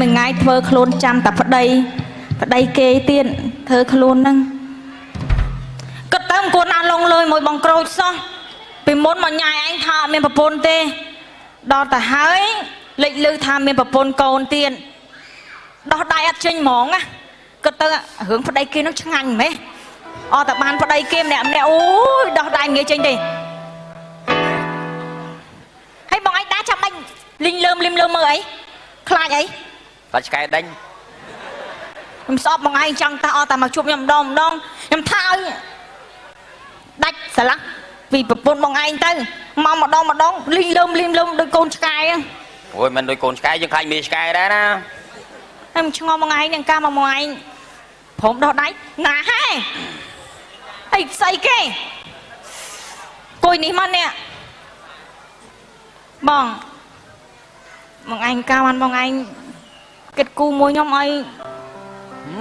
មួយថ្ងៃធ្វើខ្លួនចាំតែប្តីគេទៀតធ្វើខ្លួនហ្នឹងគិតទៅគួរណាស់លងលើយមួយបងក្រូចសោះពីមុនមកញ៉ាយឯងថាអត់មានប្រពន្ធទេដល់ទៅហើយលេចលឺថាមានប្រពន្ធកូនទៀតដោះដៃអត់ចេញហ្មងណាគិតទៅរឿងប្តីគេនោះឆ្ងាញ់ម៉េះអត់តែបានប្តីគេម្នាក់អូយដោះដៃងាយចេញទេហើយបងឯងដែរចាំបាច់លីងលើមមើលអីខ្លាចអីបាច់ឆ្កែដេញខ្ញុំស្អប់បងឯងចង់តើអត់តែមកជួបខ្ញុំម្ដងខ្ញុំថាឲ្យដាច់ស្រឡះពីប្រពន្ធបងឯងទៅមកម្ដងលីងលើមដូចកូនឆ្កែអូយមិនដូចកូនឆ្កែយើងខ្លាចមានឆ្កែដែរណាហើយមិនឆ្ងល់បងឯងនឹងកាមកបងឯងព្រមដោះដៃណាហេអីស្អីគេគួយនេះមកនេះបងឯងកាបានបងឯងគិតគូមួយខ្ញុំឲ្យ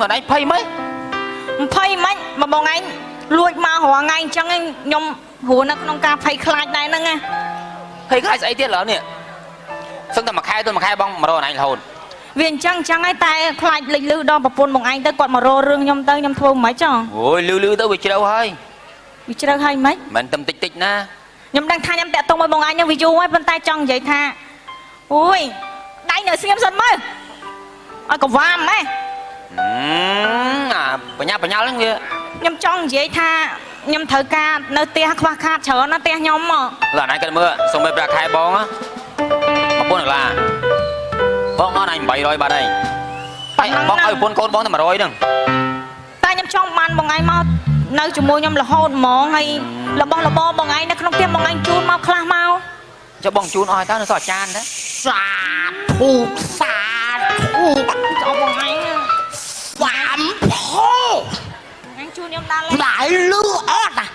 អត់ឯងភ័យមិនមកបងឯងលួចមករងថ្ងៃអញ្ចឹងខ្ញុំហួរនៅក្នុងការភ័យខ្លាចដែរហ្នឹងណាភ័យខ្លាចស្អីទៀតឡើយនេះសឹងតែមួយខែទៅមួយខែបងមករកអញរហូតវាអញ្ចឹងហើយតែខ្លាចលេចលឺដល់ប្រពន្ធបងឯងទៅគាត់មករករឿងខ្ញុំទៅខ្ញុំធ្វើមិនចង់អូយលឺទៅវាជ្រៅហើយមិនតែតិចណាខ្ញុំដឹងថាខ្ញុំតាក់ទងមួយបងឯងហ្នឹងវាយូរហើយប៉ុន្តែចង់និយាយថាអូយដៃនៅស្ងៀមសិនមើលឲ្យកវ៉ាមហ៎បញ្ញាហ្នឹងវាខ្ញុំចង់និយាយថាខ្ញុំត្រូវការនៅផ្ទះខ្វះខាតច្រើនណាផ្ទះខ្ញុំមកឡើយអញគិតមើលសុំមេប្រាក់ខែបងណា1000ដុល្លារបងអត់អញ800បាត់ហើយតែបងឲ្យប្រពន្ធកូនបងតែ100ហ្នឹងតែខ្ញុំចង់បានបងឯងមកនៅជាមួយខ្ញុំរហូតហ្មងហើយរបស់របរបងឯងនៅក្នុងផ្ទះបងឯងជូនមកខ្លះមកចុះបងជូនអស់ហើយតើនៅសល់ចានទេសាធុចុះបងឯងបានផោអញជូនខ្ញុំដល់តែលឺអត់ណា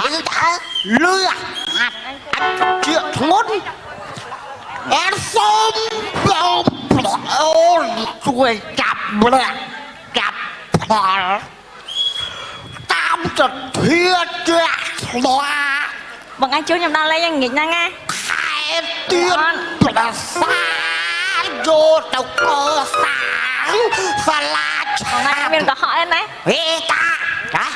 អញថាលឺអាចជាធ្ងន់អត់សូមបងអូនជួយចាប់ម្នាក់ចាប់ផលតាមទិដ្ឋាចាស់ឆ្លាបងឯងជួយខ្ញុំដល់លេងងាយណាស់ណាខែទៀតប្រសាយកទៅកសាងសាលាឆាបងឯងមានកុហកអីណាហេតាចា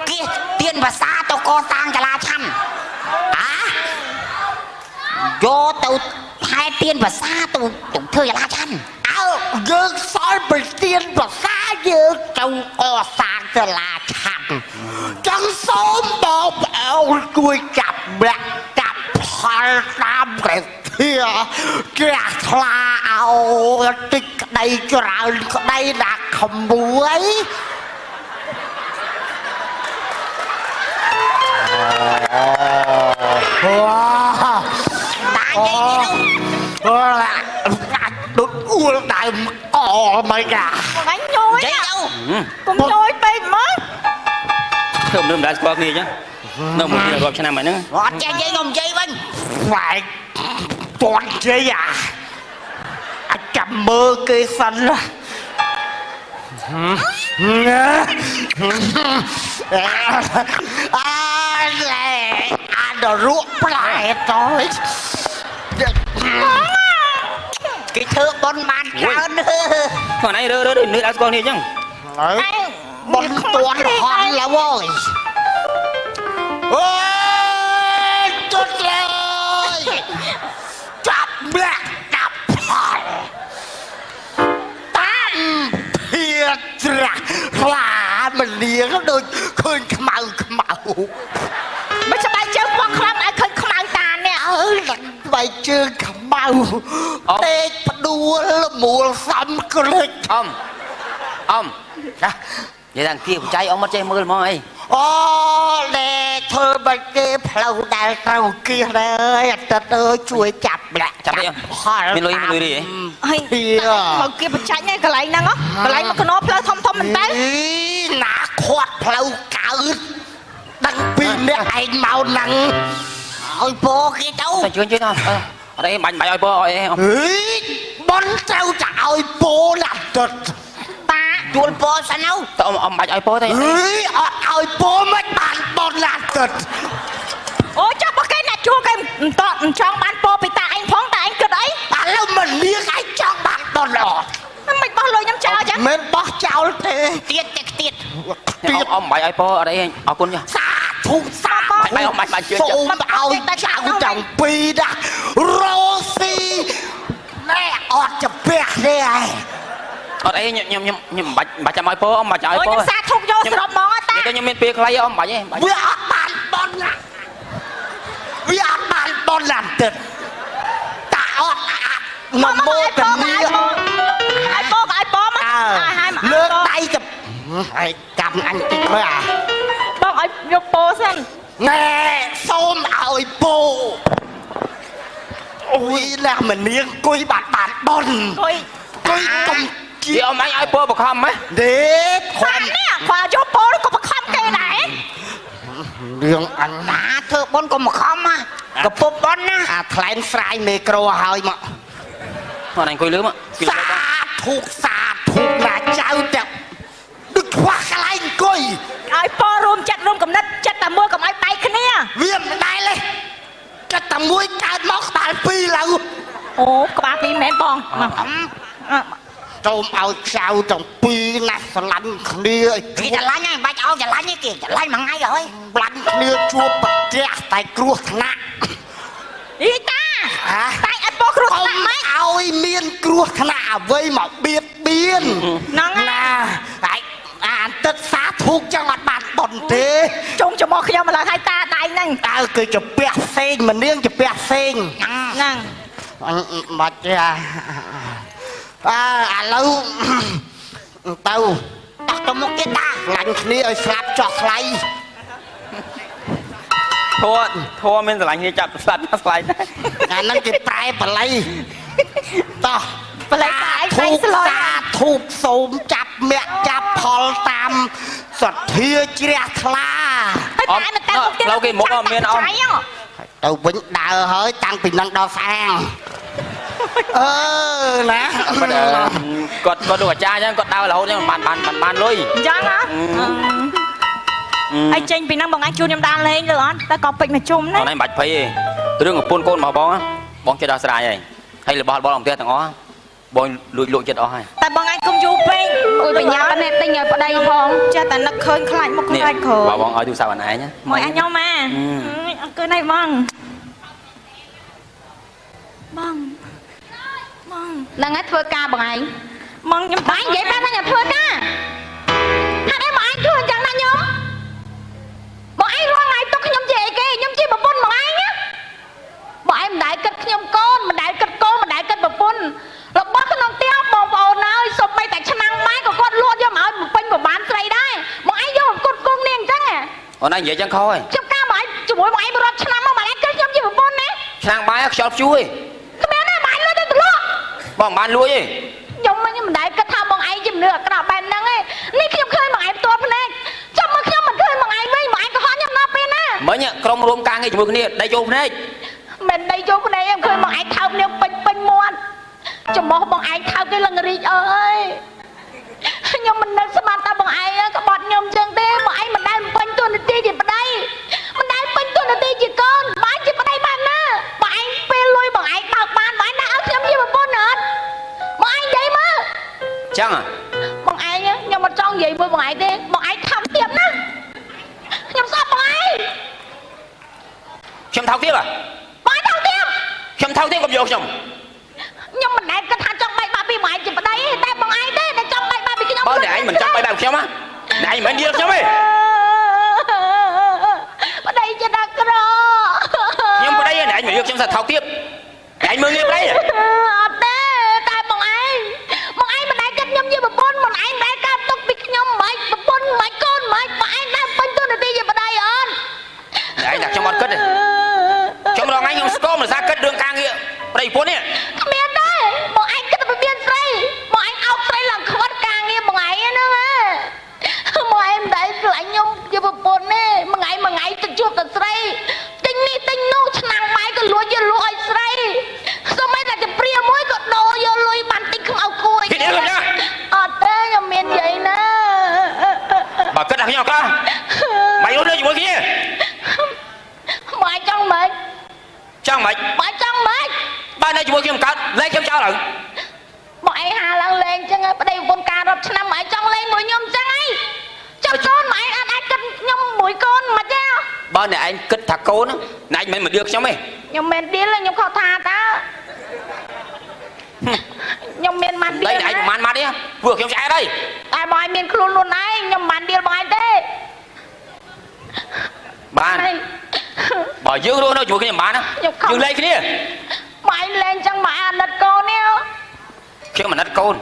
គេទៀនភាសាទៅកសាងសាលាឆាំយកទៅថែទៀនភាសាទៅធ្វើសាលាឆាំយើងសល់ប្រទៀនភាសាយើងទៅកសាងសាលាឆាំចង់សូមបងប្អូនជួយចាប់បាក់ចាប់ផលតាមក្រេធាជ្រះថ្លាឲ្យតិចក្តីច្រើនក្តីដាក់ក្មួយតានិយាយដូចអួលដៃអមិនកាបងឯងញយទៅកុំញយពេកមកធ្វើមិនដែរស្គាល់គ្នាអញ្ចឹងនៅមួយគ្នារាប់ឆ្នាំហ្នឹងអត់ចេះនិយាយខ្ញុំនិយាយវិញហ្វាយទាន់និយាយអាចចាំមើលគេសិនណាអារក់ផ្លែតើគេធ្វើប៉ុនបានច្រើនខ្លួនឯងរើនេះដល់ស្គាល់គ្នាអញ្ចឹងប៉ុនទាន់ហន់ឡើយអូយជុតឡើយចាប់ម្នាក់ចាប់ផលតាមភៀត្រាខ្លាមនាងដូចឃើញខ្មៅមិនច្បាស់ជើងផងខ្លាំងឲ្យឃើញខ្មៅតានេះស្បែកជើងខ្មៅពេកផ្ដួលមូលសំក្លេចអមណានិយាយថាគៀបចៃអមអត់ចេះមើលហ្មងអីអូលេធ្វើបាច់គេផ្លូវដែលត្រូវគៀសដែរអត់ទៅជួយចាប់ម្នាក់ចាប់ផលមានលុយរីហើយមកគៀបបច្ចាញ់ហ្នឹងកន្លែងហ្នឹងកន្លែងមកកណោផ្លូវធំមិនទៅណាខាត់ផ្លូវកើតដឹងពីអ្នកឯងមកហ្នឹងឲ្យពូគេទៅតែជួយទៅអត់អីបាញ់ឲ្យពូឲ្យបនត្រូវតែឲ្យពូណាស់ទឹកតាជួលពូសិនទៅតើអមបាច់ឲ្យពូទេអត់ឲ្យពូមិនបានបនណាស់ទឹកអូចាប់បើគេណាជួលគេមិនតអញ្ចង់បានពូពីតាឯងផងតាឯងគិតអីឥឡូវមិនម ទៀត ông mày ai po ở đây ở con nha សាធុសា mày ông mày chưa សូមឲ្យចៅចំពីណារ៉ូស៊ីណែអត់ចាពះទេឯង ở đây nhầm bạch chăm ai po ông bạch ai អូយ po ខ្ញុំសាធុកយកស្របហ្មងតា cái nhầm miền kia khai ông bạch ấy វាអត់បានបនណាវាអត់បានបនណាស់ទឹកតាអត់អាចនមោទនី ឲ្យពោមកឲ្យមក លើកដៃទៅហើយកម្មអញតិចមើលអា បងឲ្យយកពោសិន ណែសូមឲ្យពូអូយណាស់មនាងអង្គុយបាត់បានបន អុយ អង្គុយកំ chị ông mày ai po bọc hầm ấy ទេ ខ្វានេះខ្វាយកពោក៏បខំគេដែរ រឿងអញណាធ្វើបនកុំខំណាកពុបបនណាអាថ្លែងស្រាយមេក្រូឲ្យមក mà này coi lứa mà សាធុណាចៅតែដូចខ្វះកន្លែងអង្គុយ ឲ្យពោរួមចិត្តរួមកំណត់ចិត្តតែមួយកុំឲ្យបែកគ្នា វាមិនដែលទេចិត្តតែមួយកើតមកក្បាលពីរឡើង អូក្បាលពីរមែនបងមក សូមឲ្យចៅទាំងពីរណាស់ស្រឡាញ់គ្នាគេស្រឡាញ់ហើយមិនបាច់ឲ្យស្រឡាញ់ទេគេស្រឡាញ់មួយថ្ងៃហើយស្រឡាញ់គ្នាជួបប្រទះតែគ្រោះថ្នាក់ អីតាតែឲ្យពោគ្រោះថ្នាក់ម៉េច ឲ្យមានគ្រោះថ្នាក់អ្វីមកបៀតបៀន ហ្នឹងណា ហើយអានទឹកសាធុកចឹងអត់បានបន់ទេ ជុំចំមកខ្ញុំម្ល៉េះឲ្យតាដៃហ្នឹង តើគឺជពះផ្សេងមនាងជពះផ្សេង ហ្នឹង មកចាឥឡូវទៅតោះទៅមុខទៀតតាខ្លាញ់គ្នាឲ្យស្លាប់ចោះថ្លៃ thua men là như chặt sạch sạch អាហ្នឹងគេប្រែបល័យតោះ បល័យតែឯងស្អីស្លោយ សាធុកសូមចាប់មាក់ចាប់ផលតាមសទ្ធាជ្រះថ្លា ហើយតែនៅតាមមុខទៀត lâu cái mốc ông miền ông ទៅវិញដើរហើយតាំងពីនឹងដល់ស្អាងអឺណា còn đồ cha chứ còn đau là hôn nhưng bàn lôi អញ្ចឹងហ៎ហើយចេញពីហ្នឹងបងឯងជួយខ្ញុំដើរលេងលើអត់តែក៏ពេចមកជុំណា này bạch phiរឿងកំពូនកូនមកបងបងចិត្តដល់ស្រ័យហើយហើយរបស់បងអង្គទាំងអស់បងលួចចិត្តអស់ហើយ តែបងឯងកុំយូរពេកអូយបញ្ញាណែទិញឲ្យប្តីផងចេះតែនឹកឃើញខ្លាចមកខ្លាចក្រោយ បងឲ្យទូរស័ព្ទអញណា មកអញខ្ញុំមកអរគុណហើយបងហ្នឹងហើយធ្វើការបងឯង បងខ្ញុំ បងនិយាយបែបហ្នឹងធ្វើការហេតុអីបងឯងធ្វើអញ្ចឹងណាខ្ញុំបងឯងរាល់ថ្ងៃទុកខ្ញុំជាអីគេខ្ញុំជាប្រពន្ធបងឯងណាបងឯងមិនដែលគិតខ្ញុំកូនមិនដែលគិតកូនមិនដែលគិតប្រពន្ធរបស់ក្នុងផ្ទះបងប្អូនហើយសូម្បីតែឆ្នាំងម៉ែក៏គាត់លួចយកមកឲ្យពេញប្របានស្រីដែរបងឯងយកគាត់គុំនាងអញ្ចឹង អូនឯងនិយាយចឹងខុសហើយ ខ្ញុំការបងឯងជាមួយបងឯងរត់ឆ្នាំមកបងឯងគិតខ្ញុំជាប្រពន្ធណា ឆ្នាំងបាយខ្យល់ជួយ គ្មានទេបងឯងលួចទៅទម្លាក់ បងបានលួចទេ ខ្ញុំមិនដែលគិតថាបងឯងជំនឿអាក្រក់បែបហ្នឹងឯងនេះខ្ញុំឃើញបងឯងផ្ទាល់ភ្នែកចាំមើលខ្ញុំមិនឃើញបងឯងវិញបងឯងក៏ហត់ខ្ញុំដល់ពេលណា មិញក្រុមរួមការងារជាមួយគ្នាដៃចូលភ្នែក មិនដៃយកភ្នែកឯងឃើញបងឯងថោកនាងពេញមាត់ចំមោះបងឯងថោកគេលឹងរីកអើយខ្ញុំមិននឹកស្មានតែបងឯងក្បត់ខ្ញុំចឹងទេបងឯងមិនដែលពេញទូនាទីជាប្តីមិនដែលពេញទូនាទីជាកូនបងជាប្តីបានណាបងឯងពេលលុយបងឯងបើកបានបងឯងដាក់ឲ្យខ្ញុំជាប្រពន្ធអត់បងឯងនិយាយមើល ចឹង បងឯងខ្ញុំមិនចង់និយាយមួយបងឯងទេបងឯងខំទៀតណាខ្ញុំស្អប់បងឯង ខ្ញុំថោកទៀត បងថោកទៀត ខ្ញុំថោកទៀតកុំយកខ្ញុំ ខ្ញុំមិនដែលគិតថាចង់បែកបាក់ពីបងឯងជាប្តីទេតែបងឯងទេដែលចង់បែកបាក់ពីខ្ញុំ បើតែឯងមិនចង់បែកបាក់ខ្ញុំណាឯងមិននិយាយខ្ញុំទេ ប្តីជាដាក់ក្រ ខ្ញុំប្តីឯងមិនយកខ្ញុំថាថោកទៀតឯងមើលងាយប្តី អត់ទេតែបងឯងមិនដែលគិតខ្ញុំជាប្រពន្ធបងឯងមិនដែលកើតទុកពីខ្ញុំមិនប្រពន្ធមិនកូនមិនបងឯងដែលពេញទូនាទីជាប្តីអត់ ឯងថាខ្ញុំអត់គិតទេខ្ញុំរងឯងខ្ញុំស្គមមិនសាគិតរឿងការងារប្តីប្រពន្ធនេះ គ្មានទេបងឯងគិតតែមានស្រីបងឯងអោបស្រីឡើងខ្វាត់ការងារបងឯងហ្នឹងហ៎បងឯងមិនដែលស្រឡាញ់ខ្ញុំជាប្រពន្ធទេមួយថ្ងៃទៅជួបតែស្រីទិញនេះទិញនោះឆ្នាំងបាយក៏លួចយកលក់ឲ្យស្រីសូម្បីតែជាព្រាមួយក៏ដូរយកលុយបានទិញខ្មៅគួរអីអត់ទេខ្ញុំមាននិយាយណា បើគិតថាខ្ញុំអត់មិនរត់ជាមួយគ្នា បាយចង់មិន ចង់មិន បាយចង់មិន បើនៅជាមួយខ្ញុំកើតលែងខ្ញុំចោលហើយ បង ឯងហាឡើងលេងចឹងប្តីប្រពន្ធការរាប់ឆ្នាំមកឯងចង់លេងមួយខ្ញុំចឹងហីចុះកូនមកឯងអត់អាចគិតខ្ញុំមួយកូនមិនទេបើអ្នកឯងគិតថាកូនណាឯងមិនមកឌៀលខ្ញុំទេខ្ញុំមិនឌៀលខ្ញុំខុសថាតើខ្ញុំមានម៉ាន់ឌៀលឯងប្រហែលម៉ាត់ទេព្រោះខ្ញុំឆ្អែតហើយតែបងឯងមានខ្លួនខ្លួនឯងខ្ញុំមិនឌៀលបងឯងទេបានបើយើងរស់នៅជាមួយគ្នាបានយើងលេងគ្នាបងឯងលេងចឹងមកអាណិតកូននេះខ្ញុំអាណិតកូន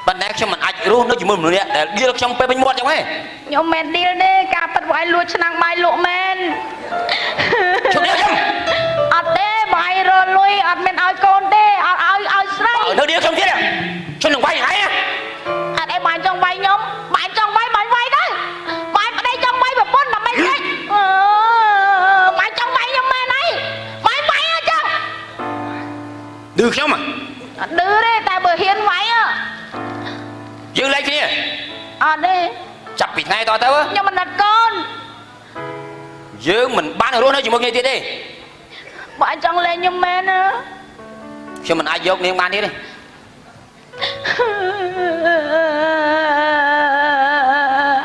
ប៉ុន្តែខ្ញុំមិនអាចរស់នៅជាមួយមនុស្សនេះដែលឌៀលខ្ញុំពេលពេញមាត់ចឹងទេខ្ញុំមិនឌៀលទេការប៉ັດបងឯងលួចឆ្នាំងបាយលក់មែនជុំឌៀលខ្ញុំអត់ទេបងឯងរលួយអត់មានឲ្យកូនទេអត់ឲ្យស្រីនៅឌៀលខ្ញុំទៀតជុំនឹងវាយហើយអត់ឯងបងចង់វាយខ្ញុំបងចង់វាយបងវាយដែរបងប្តីចង់វាយប្រពន្ធតែមិនទេបងចង់វាយខ្ញុំមែនហើយបងវាយអញ្ចឹងឌឺខ្ញុំអត់ឌឺទេតែបើហ៊ានវាយយើងលេងគ្នាអត់ទេចាប់ពីថ្ងៃតទៅខ្ញុំមិនណិតកូនយើងមិនបានរស់នៅជាមួយគ្នាទៀតទេបងចង់លេងខ្ញុំមែនណាខ្ញុំមិនអាចយកនាងបានទៀតទេ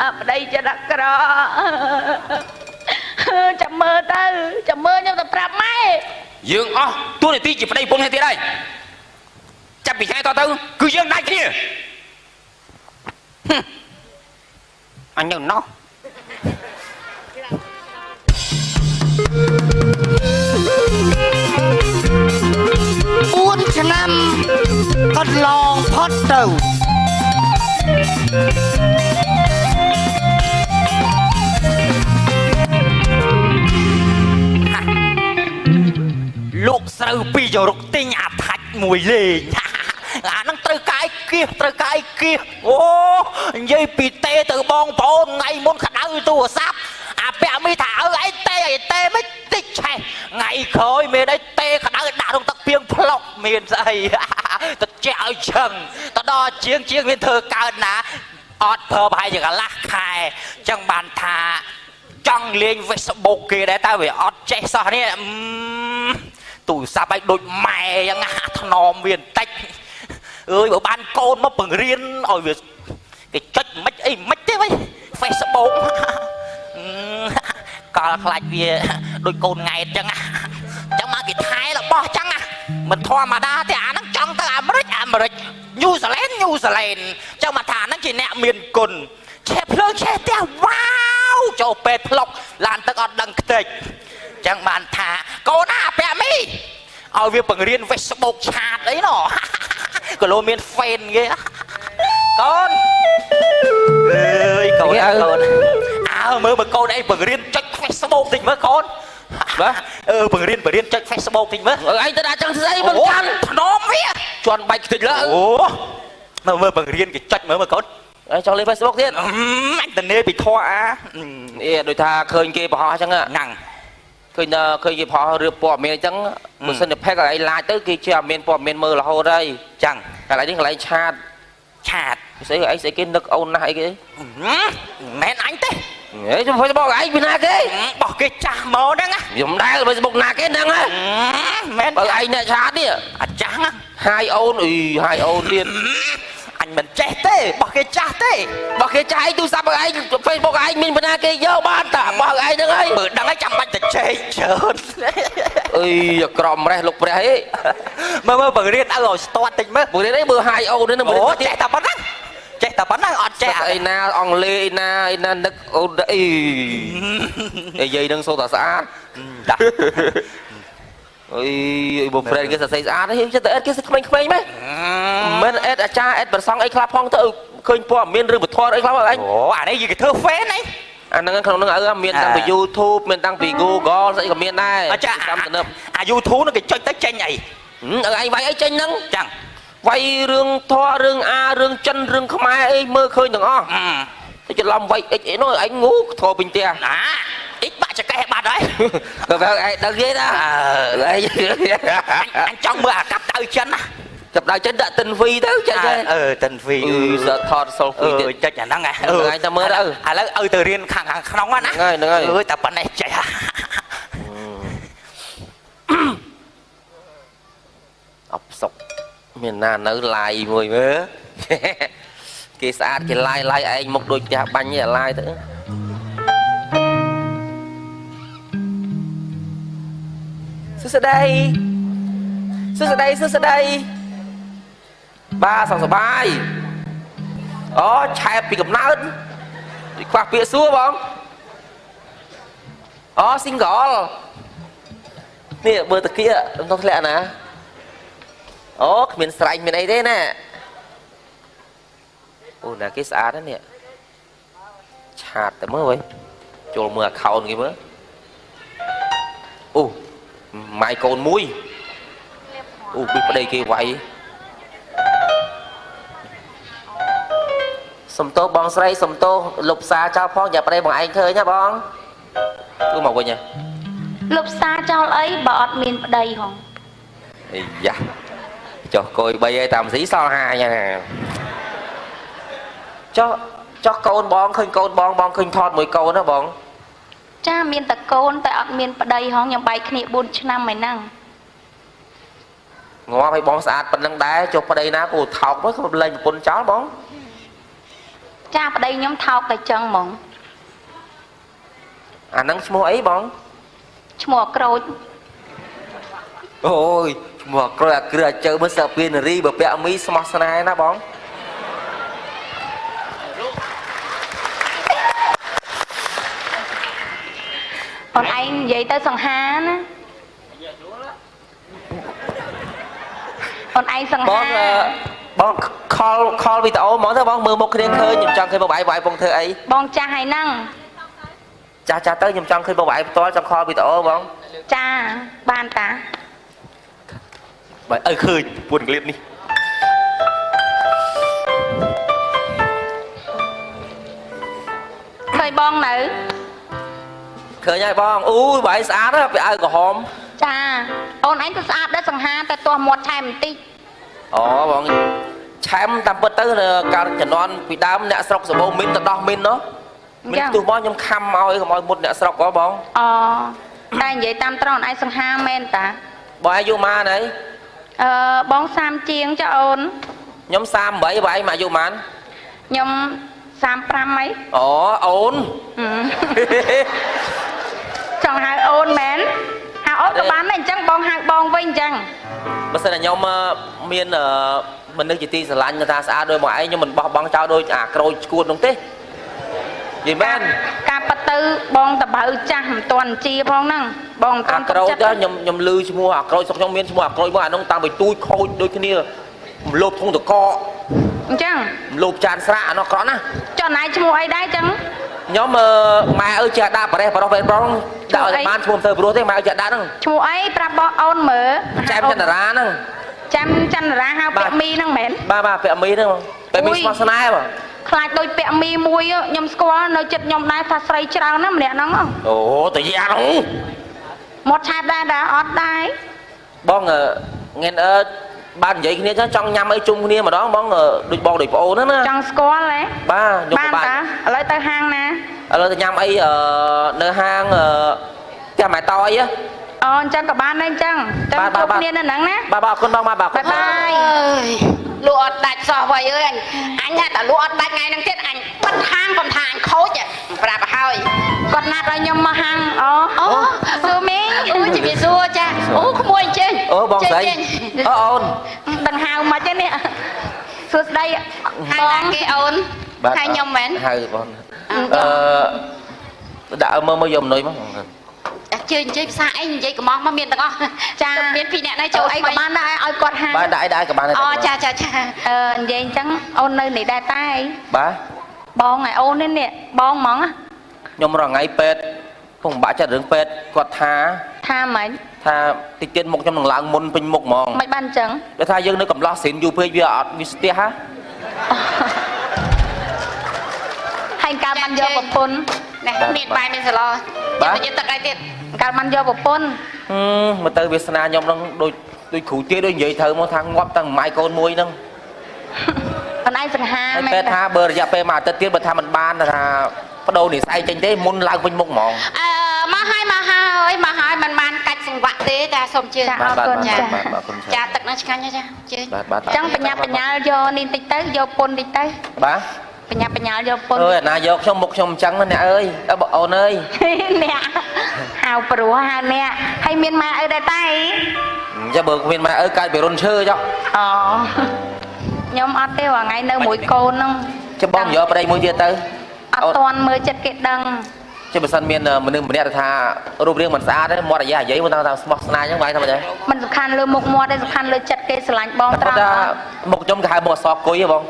អប្តីចិត្តអាក្រក់ចាំមើលទៅចាំមើលខ្ញុំទៅប្រាប់ម៉ែយើងអស់តួនាទីជាប្តីប្រពន្ធគ្នាទៀតហើយចាប់ពីថ្ងៃតទៅគឺយើងដាច់គ្នាអញនៅណោះ4 ឆ្នាំកន្លងផុតទៅលោកស្រូវពីចរុកទិញអាថាច់មួយលេងអានឹងត្រូវកាយគៀសអូនិយាយពីទេទៅបងប្អូនថ្ងៃមុនក្តៅទូរស័ព្ទអាពាក់មីថាអើឯងទេមិនតិចឆេះថ្ងៃក្រោយមានអីទេក្តៅដាក់ក្នុងទឹកពីងផ្លុកមានស្អីទៅចេះឲ្យឆឹងទៅដល់ជាងមានធ្វើកើតណាអត់ប្រើប្រហែលជាកន្លះខែចឹងបានថាចង់លេង Facebook គេដែរតែវាអត់ចេះសោះនេះទូរស័ព្ទឲ្យដូចម៉ែចឹងថ្នមវាបន្តិចអើយបើបានកូនមកបង្រៀនឲ្យវាគេចុចមិនអីមិនទេវិញ Facebook កលខ្លាច់វាដូចកូនង៉ែតចឹងមកគេថែរបស់ចឹងមិនធម្មតាទេអាហ្នឹងចង់ទៅអាមេរិកញូហ្សេឡង់ចឹងមកថាហ្នឹងជាអ្នកមានគុណឆេះភ្លើងឆេះផ្ទះវ៉ាវចូលពេទ្យផ្លុកឡានទឹកអត់ដឹងខ្ទេចចឹងបានថាកូនណាពាក់មីឲ្យវាបង្រៀន Facebook ឆាតអីណោះក៏លោមាន fan គេកូនអើយកូនមើលបើកូនអីបង្រៀនចុច Facebook តិចមើលកូនបាទបង្រៀនចុច Facebook តិចមើលឯងទៅដាក់ចឹងស្អីមិនកាន់ថ្នមវាជន់បាច់ខ្ទេចលើអូមើលបង្រៀនគេចុចមើលកូនចង់លេង Facebook ទៀតអញតនេពីធွာដូចថាឃើញគេបង្ហោះចឹងហ្នឹងឃើញគេបង្ហោះរឿងព័ត៌មានអញ្ចឹងបើសិនតែផេកកន្លែងឡាយទៅគេជាអត់មានព័ត៌មានមើលរហូតហើយចឹងកន្លែងនេះកន្លែងឆាតស្អីគេនឹកអូនណាស់អីគេមិនអញទេខ្ញុំ Facebook ឯងពីណាគេបោះគេចាស់មកហ្នឹងខ្ញុំដែរ Facebook ណាគេហ្នឹងមិនបើឯងអ្នកឆាតនេះអាចាស់ហាយអូនទៀតអញមិនចេះទេបោះគេចាស់ទេបោះគេចាស់ឯងទូរស័ព្ទឯង Facebook ឯងមានបណ្ណាគេយកបានតាបោះឯងហ្នឹងហើយបើដឹងហើយចាំបាច់ទៅចេះច្រើនអីក្រមរេះលោកព្រះអីមើលបង្រៀនឲ្យស្ទាត់តិចមើលបង្រៀនអីមើលហាយអូននេះមើលចេះតែប៉ុណ្ណឹងអត់ចេះអីណាអង់គ្លេសអីណានឹកអូនអីនិយាយនឹងសូត្រតែស្អាតដាក់អីបើប្រែគេសរសេរស្អាតទេចិត្តតែអេតគេក្មេងៗមិនអេតអាចារ្យអេតប្រសងអីខ្លះផងទៅឃើញព័ត៌មានរឿងវត្ថុអីខ្លះអញអូអានេះគេធ្វើ fan អីអាហ្នឹងក្នុងហ្នឹងឲ្យមានតាំងពី YouTube មានតាំងពី Google ស្អីក៏មានដែរអាចារ្យអា YouTube ហ្នឹងគេចុចទៅចេញអីឯងវាយអីចេញហ្នឹងចឹងវាយរឿងធម៌រឿងរឿងចិនរឿងខ្មែរអីមើលឃើញទាំងអស់ទៅច្រឡំវាយអិចអីនោះឯងងូធေါ်ពេញផ្ទះអិចបាក់ចកេះបាត់ហើយបើឯងដឹងទេណាអញចង់មើលអាកាប់ដៅចិនណាចាប់ដៅចិនដាក់តិនវីទៅចេះតិនវីសថតសូលហ្វីទៀតចុចអាហ្នឹងឯងតែមើលទៅឥឡូវឲ្យទៅរៀនខាងក្នុងណាហ្នឹងហើយតែប៉ុណ្ណេះចេះអបសុក miền nào nấu lại mùi mớ cái sát cái lai anh một đôi chả bánh như lai nữa Sư đây ba sao bài chạy bị cầm nát quạt bịa xua bóng single nè bơ tờ kia không lẽ nè miền sạch miền ấy thế nè nè cái xã đó nè chạt tới mới vậy cho mưa khâu cái mới mai con muối biết ở đây kia vậy sầm tô bong sấy sầm tô lục xa cho phong nhập ở đây bọn anh thôi nha bong cứ một vậy nha lục xa cho ấy bọt miền đầy hả dạ cho coi bây giờ tầm xí so hai nha cho con bong khơi con bong khơi thọt mỗi câu đó bong cha miền tật côn tại ọt miền đầy hả nhầm bay khỉ 4 năm mày năng ngó phải bong sạch bên lăng đá cho vào đây ná cô thọc mới không lên một chó bong cha vào đây nhóm thọc cái chân mỏng nắng mua ấy bong mua cối ôi mua cối cửa chơi mới sợ pin ri bờ bẹ mi smart này ná bong còn anh vậy tới sòng há á còn anh sòng há bong call video món thế bong mưa một cái khơi nhầm trong khi mà bảy bong thơ ấy bong cha hay năng cha tới nhầm trong khi mà bảy to trong call video bong cha ban ta bảy khơi buồn clip đi khơi bong nữ khơi nha bong bảy xã đó bị ai có hòm cha ôn anh tôi sát đó sòng há ta to một chai một tí bong chém tầm bớt tới cả chẩn đoán bị đám nẹt sọc sờ bông min ta đo min nó min tụi món nhom khăm oi không oi một nẹt sọc có bong đây vậy tam tròn ai sòng há men ta bong ai vô ma này bong sam chiên cho ôn nhóm sam bảy mà vô man nhóm sam pram mấy ôn chọn hai ôn mến hai ôn các bạn này chẳng bong hai bong vinh chẳng bữa sau là nhóm miền mình nước chỉ ti sờ lạnh người ta xã đôi mọi nhưng mình bong trao đôi crồi cuốn đúng thế gì men cà bát tư bong tập bự chăm toàn chia phong năng bong toàn crồi đó nhom lư mua crồi xong trong miền mua crồi mà nó tăng bị tui khôi đôi cái kia lột không được co chẳng lột tràn sạ nó có nè cho này mua ai đấy chẳng nhóm mà ơi chợ đá ở đây vào về bong đạo ban mua thơ bro thế mà chợ đá nè mua ấy pra bong ôn mở chém chân ra nè chăm ra hai bẹ mi năng mến ba bẹ mi nè bẹ mi smart này mà khai đôi bẹ mi mùi nhom score nơi chật nhom này thà say trao nó mẹ nó không tự nhiên không một chai đã ọt đai bong nghe ban vậy kia trong nhâm ấy chung kia mà đó bong đôi bong đôi bộ nữa nè trong score lấy ba ta lấy tới hang nè lấy nhâm ấy nơi hang cha mẹ toi á chẳng có ban đây chẳng trong chụp niên là nắng nè ba con bong ba bye bye lụa đặt sò vậy ơi anh hay ta lụa đặt ngày năng tiết anh bắt hang còn thang khối chứ bà hơi còn nạt rồi nhom mà hang xưa mấy chỉ bị xua cha không mua anh trên bong dậy ôn đằng hào mà chứ nè xưa đây hai là cái ôn hai nhom mến hai con đã mơ dùng nơi mà chơi xa anh vậy có mong mà miền tao con cha miền phi nè này châu ấy có ban đây ai quạt hang ba đại các bạn này cha vậy chẳng ôn nơi này đại tay ba bong này ôn đến nè bong mỏng á nhom rồi ngay pet không bả cho đường pet quạt tha mấy tha tiết tiền một trong đường làng môn pin một mòn mấy ban chẳng để tha dương nó cầm lo xịn dù phê vi ha hay cao ban do một phun này miền bài mình sẽ lo ba nhưng tất cả tiền cao ban do một phun mà từ Việt Nam nhom đang đôi khủ chia đôi vậy thơ một thằng ngóp thằng mai con muối nâng còn ai sừng ha pet ha bờ dạ pe mà tiết bờ tha mình ban là bắt đầu để sai tranh thế môn lang vinh một mòn mà hai ơi mà hai mình man cạch ង្វាក់ទេតាសូមជឿ បាទបាទបាទបាទគុណ ចាទឹកនឹងឆ្ងាញ់ចាជឿ បាទបាទ ចឹងបញ្ញាបញ្ញាលយកនេះតិចទៅយកពុនតិចទៅ បាទ បញ្ញាបញ្ញាលយកពុន អើយណាយកខ្ញុំមុខខ្ញុំអញ្ចឹងអ្នកអើយបងអូនអើយ អ្នកហៅព្រោះហៅអ្នកហើយមានម៉ែអើដែរតែ ចាំបើគ្មានម៉ែអើយកាយពីរុនឈើចុះ អូខ្ញុំអត់ទេថ្ងៃនៅមួយកូនហ្នឹង ចាំបងយកប្តីមួយទៀតទៅ អត់តន់មើលចិត្តគេដឹង chứ mà sân miền mình đừng bật tha rùm riêng mình xa đấy mua là giá giấy mà tao smart này như vậy thôi vậy មិនសំខាន់លើមុខមាត់ទេសំខាន់លើចិត្តគេស្រឡាញ់បងត្រង់ một trong cái hai bộ sọp cuối không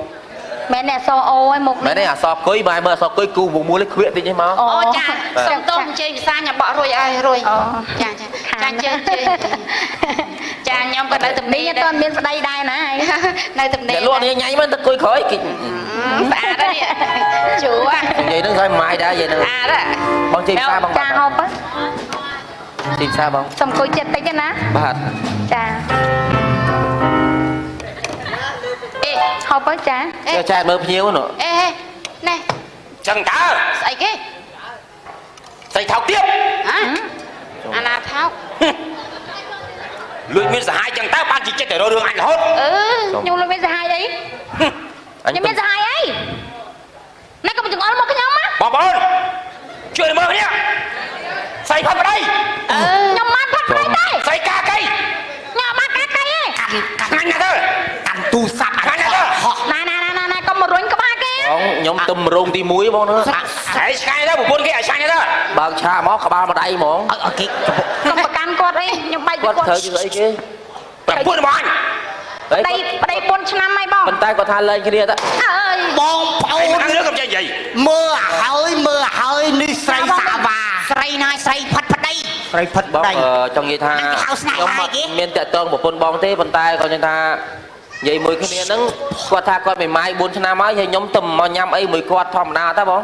មែនអ្នកសអូឯមុខ mấy này à sọp cuối bài mà sọp cuối cù vùng mua lấy khuyết đi chứ mà អូចាសុំតោះជ័យវិសាញបក់រួយឲ្យរួយចាចាចាជើចាខ្ញុំក៏នៅទំនេរអត់មានស្ដីដែរណានៅទំនេរ để luôn đi nháy mà tao cuối khói ស្អាតហើយជួអា vậy nó thôi mai đã vậy nữa ស្អាត បងជិះផ្សារបង ចាហូប ជិះផ្សារបង សុំអង្គុយចិត្តតិចណា បាទ ចាអេហូបចា cho cha mơ nhiều nữa អេណែ chẳng cả ស្អីគេ thầy thao tiếp ហ៎អាណាថោក lụi miên giả hai chẳng ta ban chỉ chết để đôi đường anh là hốt ខ្ញុំលុយមានសហាយអី anh ខ្ញុំមានសហាយអីណែកុំចង្អុលមកខ្ញុំណា bỏ bồn chuyện mơ nhá xây phát vào đây ខ្ញុំបានផឹកព្រៃទេ xây ca cây ខ្ញុំបានកាត់câyទេ ngăn nhà thôi កាន់ទូរស័ព្ទ ngăn nhà thôi ណែកុំមករុញក្បាលគេ បងខ្ញុំទំរោងទី1បងnữa sai sai đó một buôn kia sai đó បើកឆាមកក្បាលមកដៃហ្មង អូខេ កុំប្រកាន់គាត់អីខ្ញុំបែកពី គាត់ គាត់ ធ្វើជាស្អីគេ tập buôn mà anh ហើយ ប្តី4ឆ្នាំហើយបង ប៉ុន្តែគាត់ថាលេងគ្នាទៅ អើយ បងប្អូ anh ន mà ăn nước không chơi gì មើលឲ្យហើយនេះស្រីសាវ៉ាស្រីណាស្រីផិតប្តីស្រីផិត បង ប្តី ចង់និយាយថាខ្ញុំអត់មានតាក់ទងប្រពន្ធបងទេប៉ុន្តែគាត់និយាយថានិយាយមួយគ្នាហ្នឹងគាត់ថាគាត់មិនម៉ាយ4ឆ្នាំហើយខ្ញុំទៅមកញ៉ាំអីមួយគាត់ធម្មតាតើបង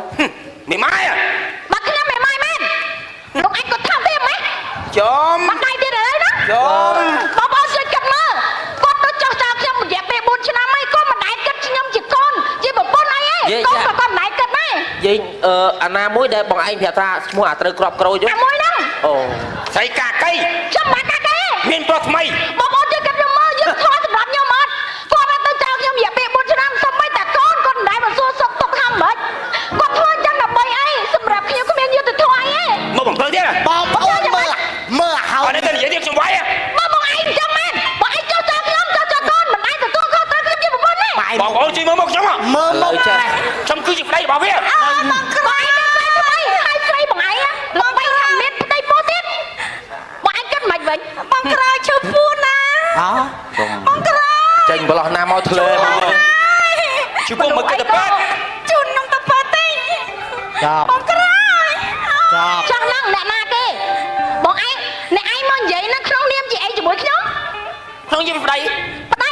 mày mai à បាត់ខ្ញុំមិនម៉ៃមែនលោកអញគាត់ថាទេម៉េច chôm បាត់ដៃទៀតហើយណា chôm បងប្អូនជួយគិតមើលគាត់ទៅចោះចោលខ្ញុំរយៈពេល4ឆ្នាំហើយគាត់មិនដែលគិតខ្ញុំជាកូនជាប្រពន្ធអីទេកូនក៏គាត់មិនដែលគិតដែរ និយាយអាណាមួយដែលបងឯងប្រាប់ថាឈ្មោះអាត្រូវក្របក្រួយ អាមួយហ្នឹង អូ xây ca cây ខ្ញុំបាត់កាត់ទេ miên to mày បងប្អូនជួយគិតមើលយើងធေါ်សម្រាប់ខ្ញុំអត់គាត់ទៅចោលខ្ញុំរយៈពេល4ឆ្នាំសូម្បីតែកូនគាត់មិនដែលមកសួរសុខទុក្ខថាម៉េចគាត់ធ្វើអញ្ចឹងដើម្បីអីសម្រាប់ខ្ញុំគ្មានយុត្តិធម៌អីទេ mà bỏng thơ thế à បងប្អូនមើលហើយ ở đây cần giới thiệu trong váy à មកបងឯងអញ្ចឹងមែនបងឯងចោលខ្ញុំចោលកូនមិនដែលទទួលខុសត្រូវខ្ញុំជាប្រពន្ធទេ bỏ bỏ chơi mơ mộng trong à មើលមក trong cứ chụp đây bảo biết បងក្រោយមានស្រីថ្មីហើយស្រីបងឯងបងបីថាមានផ្ទៃពោះទៀតបងឯងគិតមិនវិញបងក្រោយឈឺពួនណា អូ បងក្រោយ ចេញប្រឡោះណាមកធ្លើបង chú cô mà cái tập bát ជូនខ្ញុំទៅប៉ាទេ ចាប់ បងក្រោយ ចាប់ ចង់ហ្នឹងអ្នកណាគេបងឯងអ្នកឯងមកនិយាយនៅក្នុងនាមជាអីជាមួយខ្ញុំ không như đây ប្តី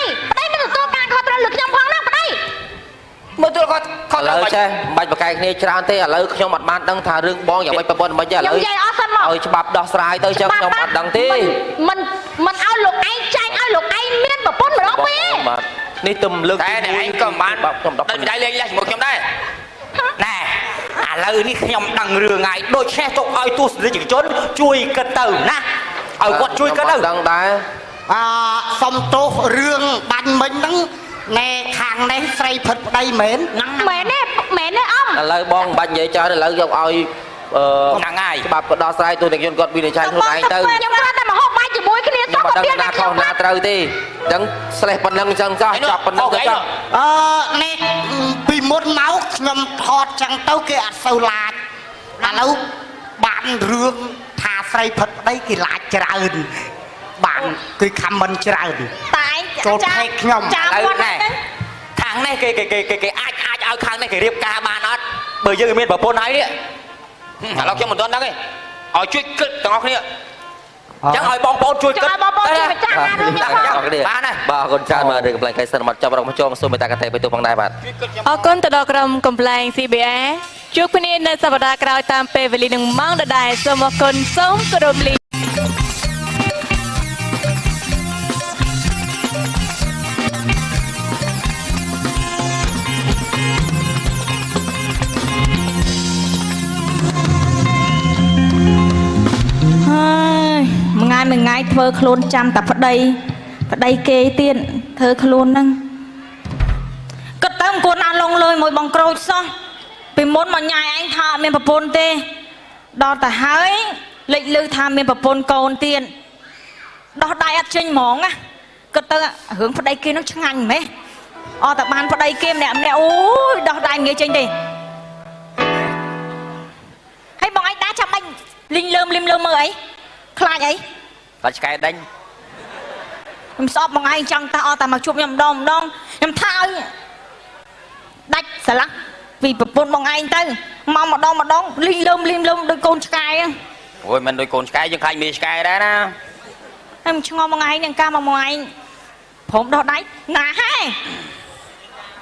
មិនទទួលការខុសត្រូវលើខ្ញុំផងណាប្តី mà tôi có ឥឡូវចេះបាច់បកកាយគ្នាច្រើនទេឥឡូវខ្ញុំអត់បានដឹងថារឿងបងយ៉ាងម៉េចប្រពន្ធមិនទេឥ ខ្ញុំ ឡូវ និយាយអស់សិនមក ឲ្យច្បាប់ដោះស្រាយទៅចឹងខ្ញុំអត់ដឹងទេ មិនឲ្យលោកឯងចាញ់ឲ្យលោកឯងមានប្រពន្ធម្ដងពីរ បាទនេះទំលើក តែអ្នកឯងក៏មិនបាន ខ្ញុំ10 ដល់ម្ដាយលេងលេះជាមួយខ្ញុំដែរណែឥឡូវនេះខ្ញុំដឹងរឿងហើយដូចឆេះទុកឲ្យទស្សនិកជនជួយគិតទៅណាឲ្យគាត់ជួយគិតទៅ ដឹងដែរ សុំទោសរឿងបាញ់មិញហ្នឹងណែខាងនេះស្រីផិតប្តីមែន មែនទេអ៊ំ ឥឡូវបងមិនបាច់និយាយច្រើនឥឡូវយកឲ្យ ហ្នឹងហើយ ច្បាប់ក៏ដោះស្រាយទូទាំងជនគាត់វិនិច្ឆ័យខ្លួនឯងទៅ ខ្ញុំគ្រាន់តែមកហូបបាយជាមួយគ្នាសោះ ខ្ញុំអត់ដឹង ទៀត ណាខុសណាត្រូវទេអញ្ចឹងស្លេះប៉ុណ្្នឹងអញ្ចឹងចោះចាប់ប៉ុណ្្នឹងទៅចោះ នេះពីមុនមកខ្ញុំថតចឹងទៅគេអត់សូវឡាចឥឡូវបានរឿងថាស្រីផិតប្តីគេឡាចច្រើនបានគឺខមមិនច្រើន តែឯង ចូលផេកខ្ញុំ ចាំ ឥឡូ គាត់ វណែខាងនេះគេអាចឲ្យខាងនេះគេរៀបការបានអត់បើយើងមានប្រពន្ធហើយនេះឥឡូវខ្ញុំមិនទាន់ដឹងទេឲ្យជួយគិតទាំងអស់គ្នាចឹងឲ្យបងប្អូនជួយគិត បងប្អូនជួយចាស់ណារឿងខ្ញុំផង បានហើយ បាទអរគុណច្រើនមករឿងកំ pl ែងកៃសិនមកចាប់រកមកចូលសូមមេត្តាកតេបេតុផងដែរបាទ អរគុណទៅដល់ក្រុមកំប្លែង CBR ជួបគ្នានៅសប្តាហ៍ក្រោយតាមពេលវេលានឹងម៉ោងដដែលសូមអរគុណសូមគោរពលាហើយមួយថ្ងៃ ធ្វើខ្លួនចាំតែប្តីគេទៀតធ្វើខ្លួនហ្នឹងគិតទៅគួរណាលងលើយមួយបងក្រូចសោះពីមុនមកញ៉ាយឯងថាអត់មានប្រពន្ធទេដល់ទៅហើយលេចលឺថាមានប្រពន្ធកូនទៀតដោះដៃអត់ចេញហ្មងណាគិតទៅរឿងប្តីគេនឹងឆ្ងាញ់ម៉េះអត់តែបានប្តីគេម្នាក់អូយដោះដៃងាយចេញទេហើយបងឯងដែរចាំបាច់លីងលើមមើលអីខ្លាចអីខ្លាចឆ្កែដេញខ្ញុំស្អប់បងឯងចង់តែអត់តែមកជួបខ្ញុំម្ដងខ្ញុំថាឲ្យដាច់ស្រឡះពីប្រពន្ធបងឯងទៅមកម្ដងលីងលើមដូចកូនឆ្កែអូយមិនដូចកូនឆ្កែយើងខ្លាចមីឆ្កែដែរណាហើយឆ្ងល់បងឯងនឹងការមកបងឯងព្រមដោះដៃណាហេ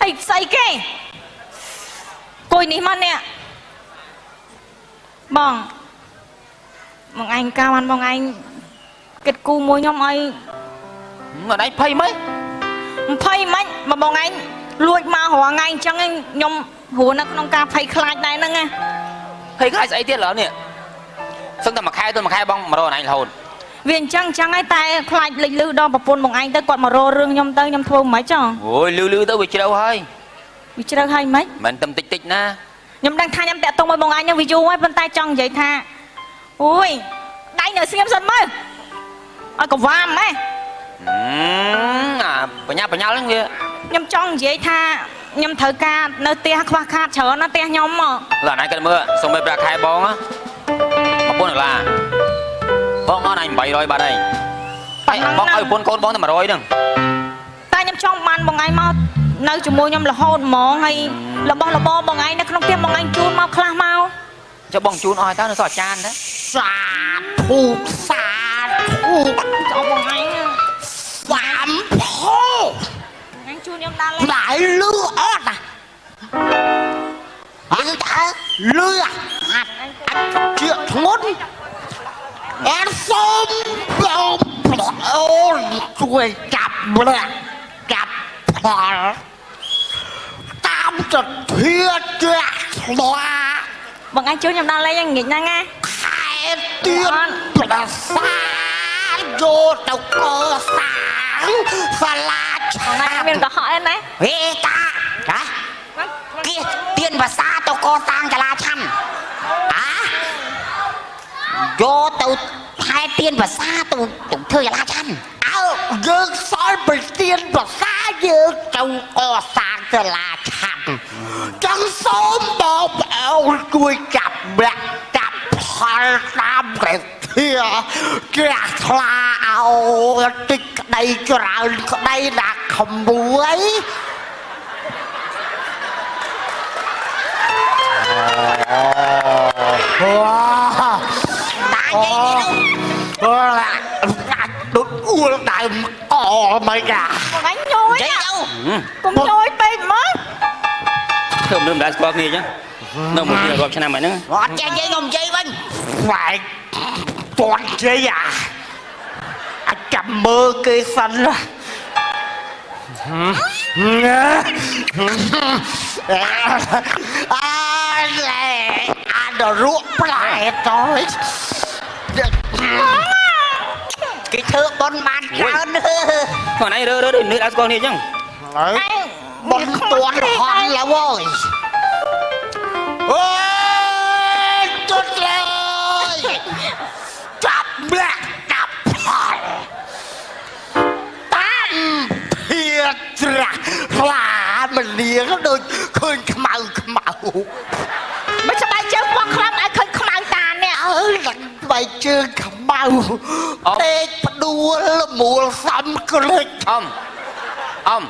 អីស្អីគេគួយនេះមកនេះបងឯងកាបានបងឯងគិតគូមួយខ្ញុំឲ្យមកដៃភ័យមិនមកបងឯងលួចមករងថ្ងៃអញ្ចឹងខ្ញុំហួរនៅក្នុងការភ័យខ្លាចដែរហ្នឹងណាភ័យខ្លាចស្អីទៀតឥឡូវនេះសឹងតែមួយខែទៅមួយខែបងមករកឯងរហូតវាអញ្ចឹងហើយតែខ្លាចលេចលឺដល់ប្រពន្ធបងឯងទៅគាត់មករករឿងខ្ញុំទៅខ្ញុំធ្វើមិនចោះអូយលឺទៅវាជ្រៅហើយមិនមិនតែតិចណាខ្ញុំដឹងថាខ្ញុំតាក់ទងមួយបងឯងនឹងវាយូរហើយប៉ុន្តែចង់និយាយថាអូយដៃនៅស្ងៀមសិនមើលឲ្យកវ៉ាមហ៎បញ្ញាហ្នឹងវាខ្ញុំចង់និយាយថាខ្ញុំត្រូវការនៅផ្ទះខ្វះខាតច្រើនណាផ្ទះខ្ញុំមកឡើយណៃគិតមើលសុំមេប្រាក់ខែបង$1000បងអត់ឯង800បាត់ឯងតែបងឲ្យប្រពន្ធកូនបងតែ100ហ្នឹងតែខ្ញុំចង់បានបងឯងមកនៅជាមួយខ្ញុំរហូតហ្មងហើយរបស់របរបងឯងនៅក្នុងផ្ទះបងឯងជូនមកខ្លះមកចុះបងជូនអស់ហើយតើនៅសល់ចានទេសាធុចុះបងឯងវាមផោឯងជូនខ្ញុំដល់ហើយលឺអត់ណាអត់តើលឺអាចជឿធ្ងន់អត់សូមបងអូនជួយចាប់ផលតាមទិដ្ឋាចាស់ស្លាបងឯងជួយខ្ញុំដល់លេងងាយហ្នឹងណាខែទៀតប្រសាយកទៅកសាងសាលាឆាមានកុហកអីណាហេតាចាគេទៀនភាសាទៅកសាងសាលាឆាន់យកទៅថែទៀនភាសាទៅធ្វើសាលាឆាន់យើងសល់ប្រទៀនភាសាយើងទៅកសាងសាលាឆាន់ចង់សូមបងប្អូនជួយចាប់ផលតាមព្រះធាជ្រះថ្លាឲ្យតិចក្តីច្រើនក្តីដាក់ក្មួយតាញីនេះដូចអួលដៃកមិនកាបងឯងញយកុំញយពេកមកធ្វើមិនដែរស្គាល់គ្នាអញ្ចឹងនៅមួយគ្នារាប់ឆ្នាំហ្នឹងអត់ចេះនិយាយខ្ញុំនិយាយវិញស្វែងពាន់និយាយអាចចាំមើលគេសិនអាដល់រក់ផ្លែតើគេធ្វើបនបានច្រើនខ្លួនឯងរើនេះដល់ស្គាល់គ្នាអញ្ចឹងបនទាន់ហន់ឡើយអូយទុតឡើយចាប់ម្នាក់ចាប់ផលតាមភាត្រាខ្លាមនាងដូចឃើញខ្មៅមិនស្បែកជើងបងខ្លាំងឲ្យឃើញខ្មៅតានេះស្បែកជើងខ្មៅពេកផ្ដួលមូលសំក្លេចអម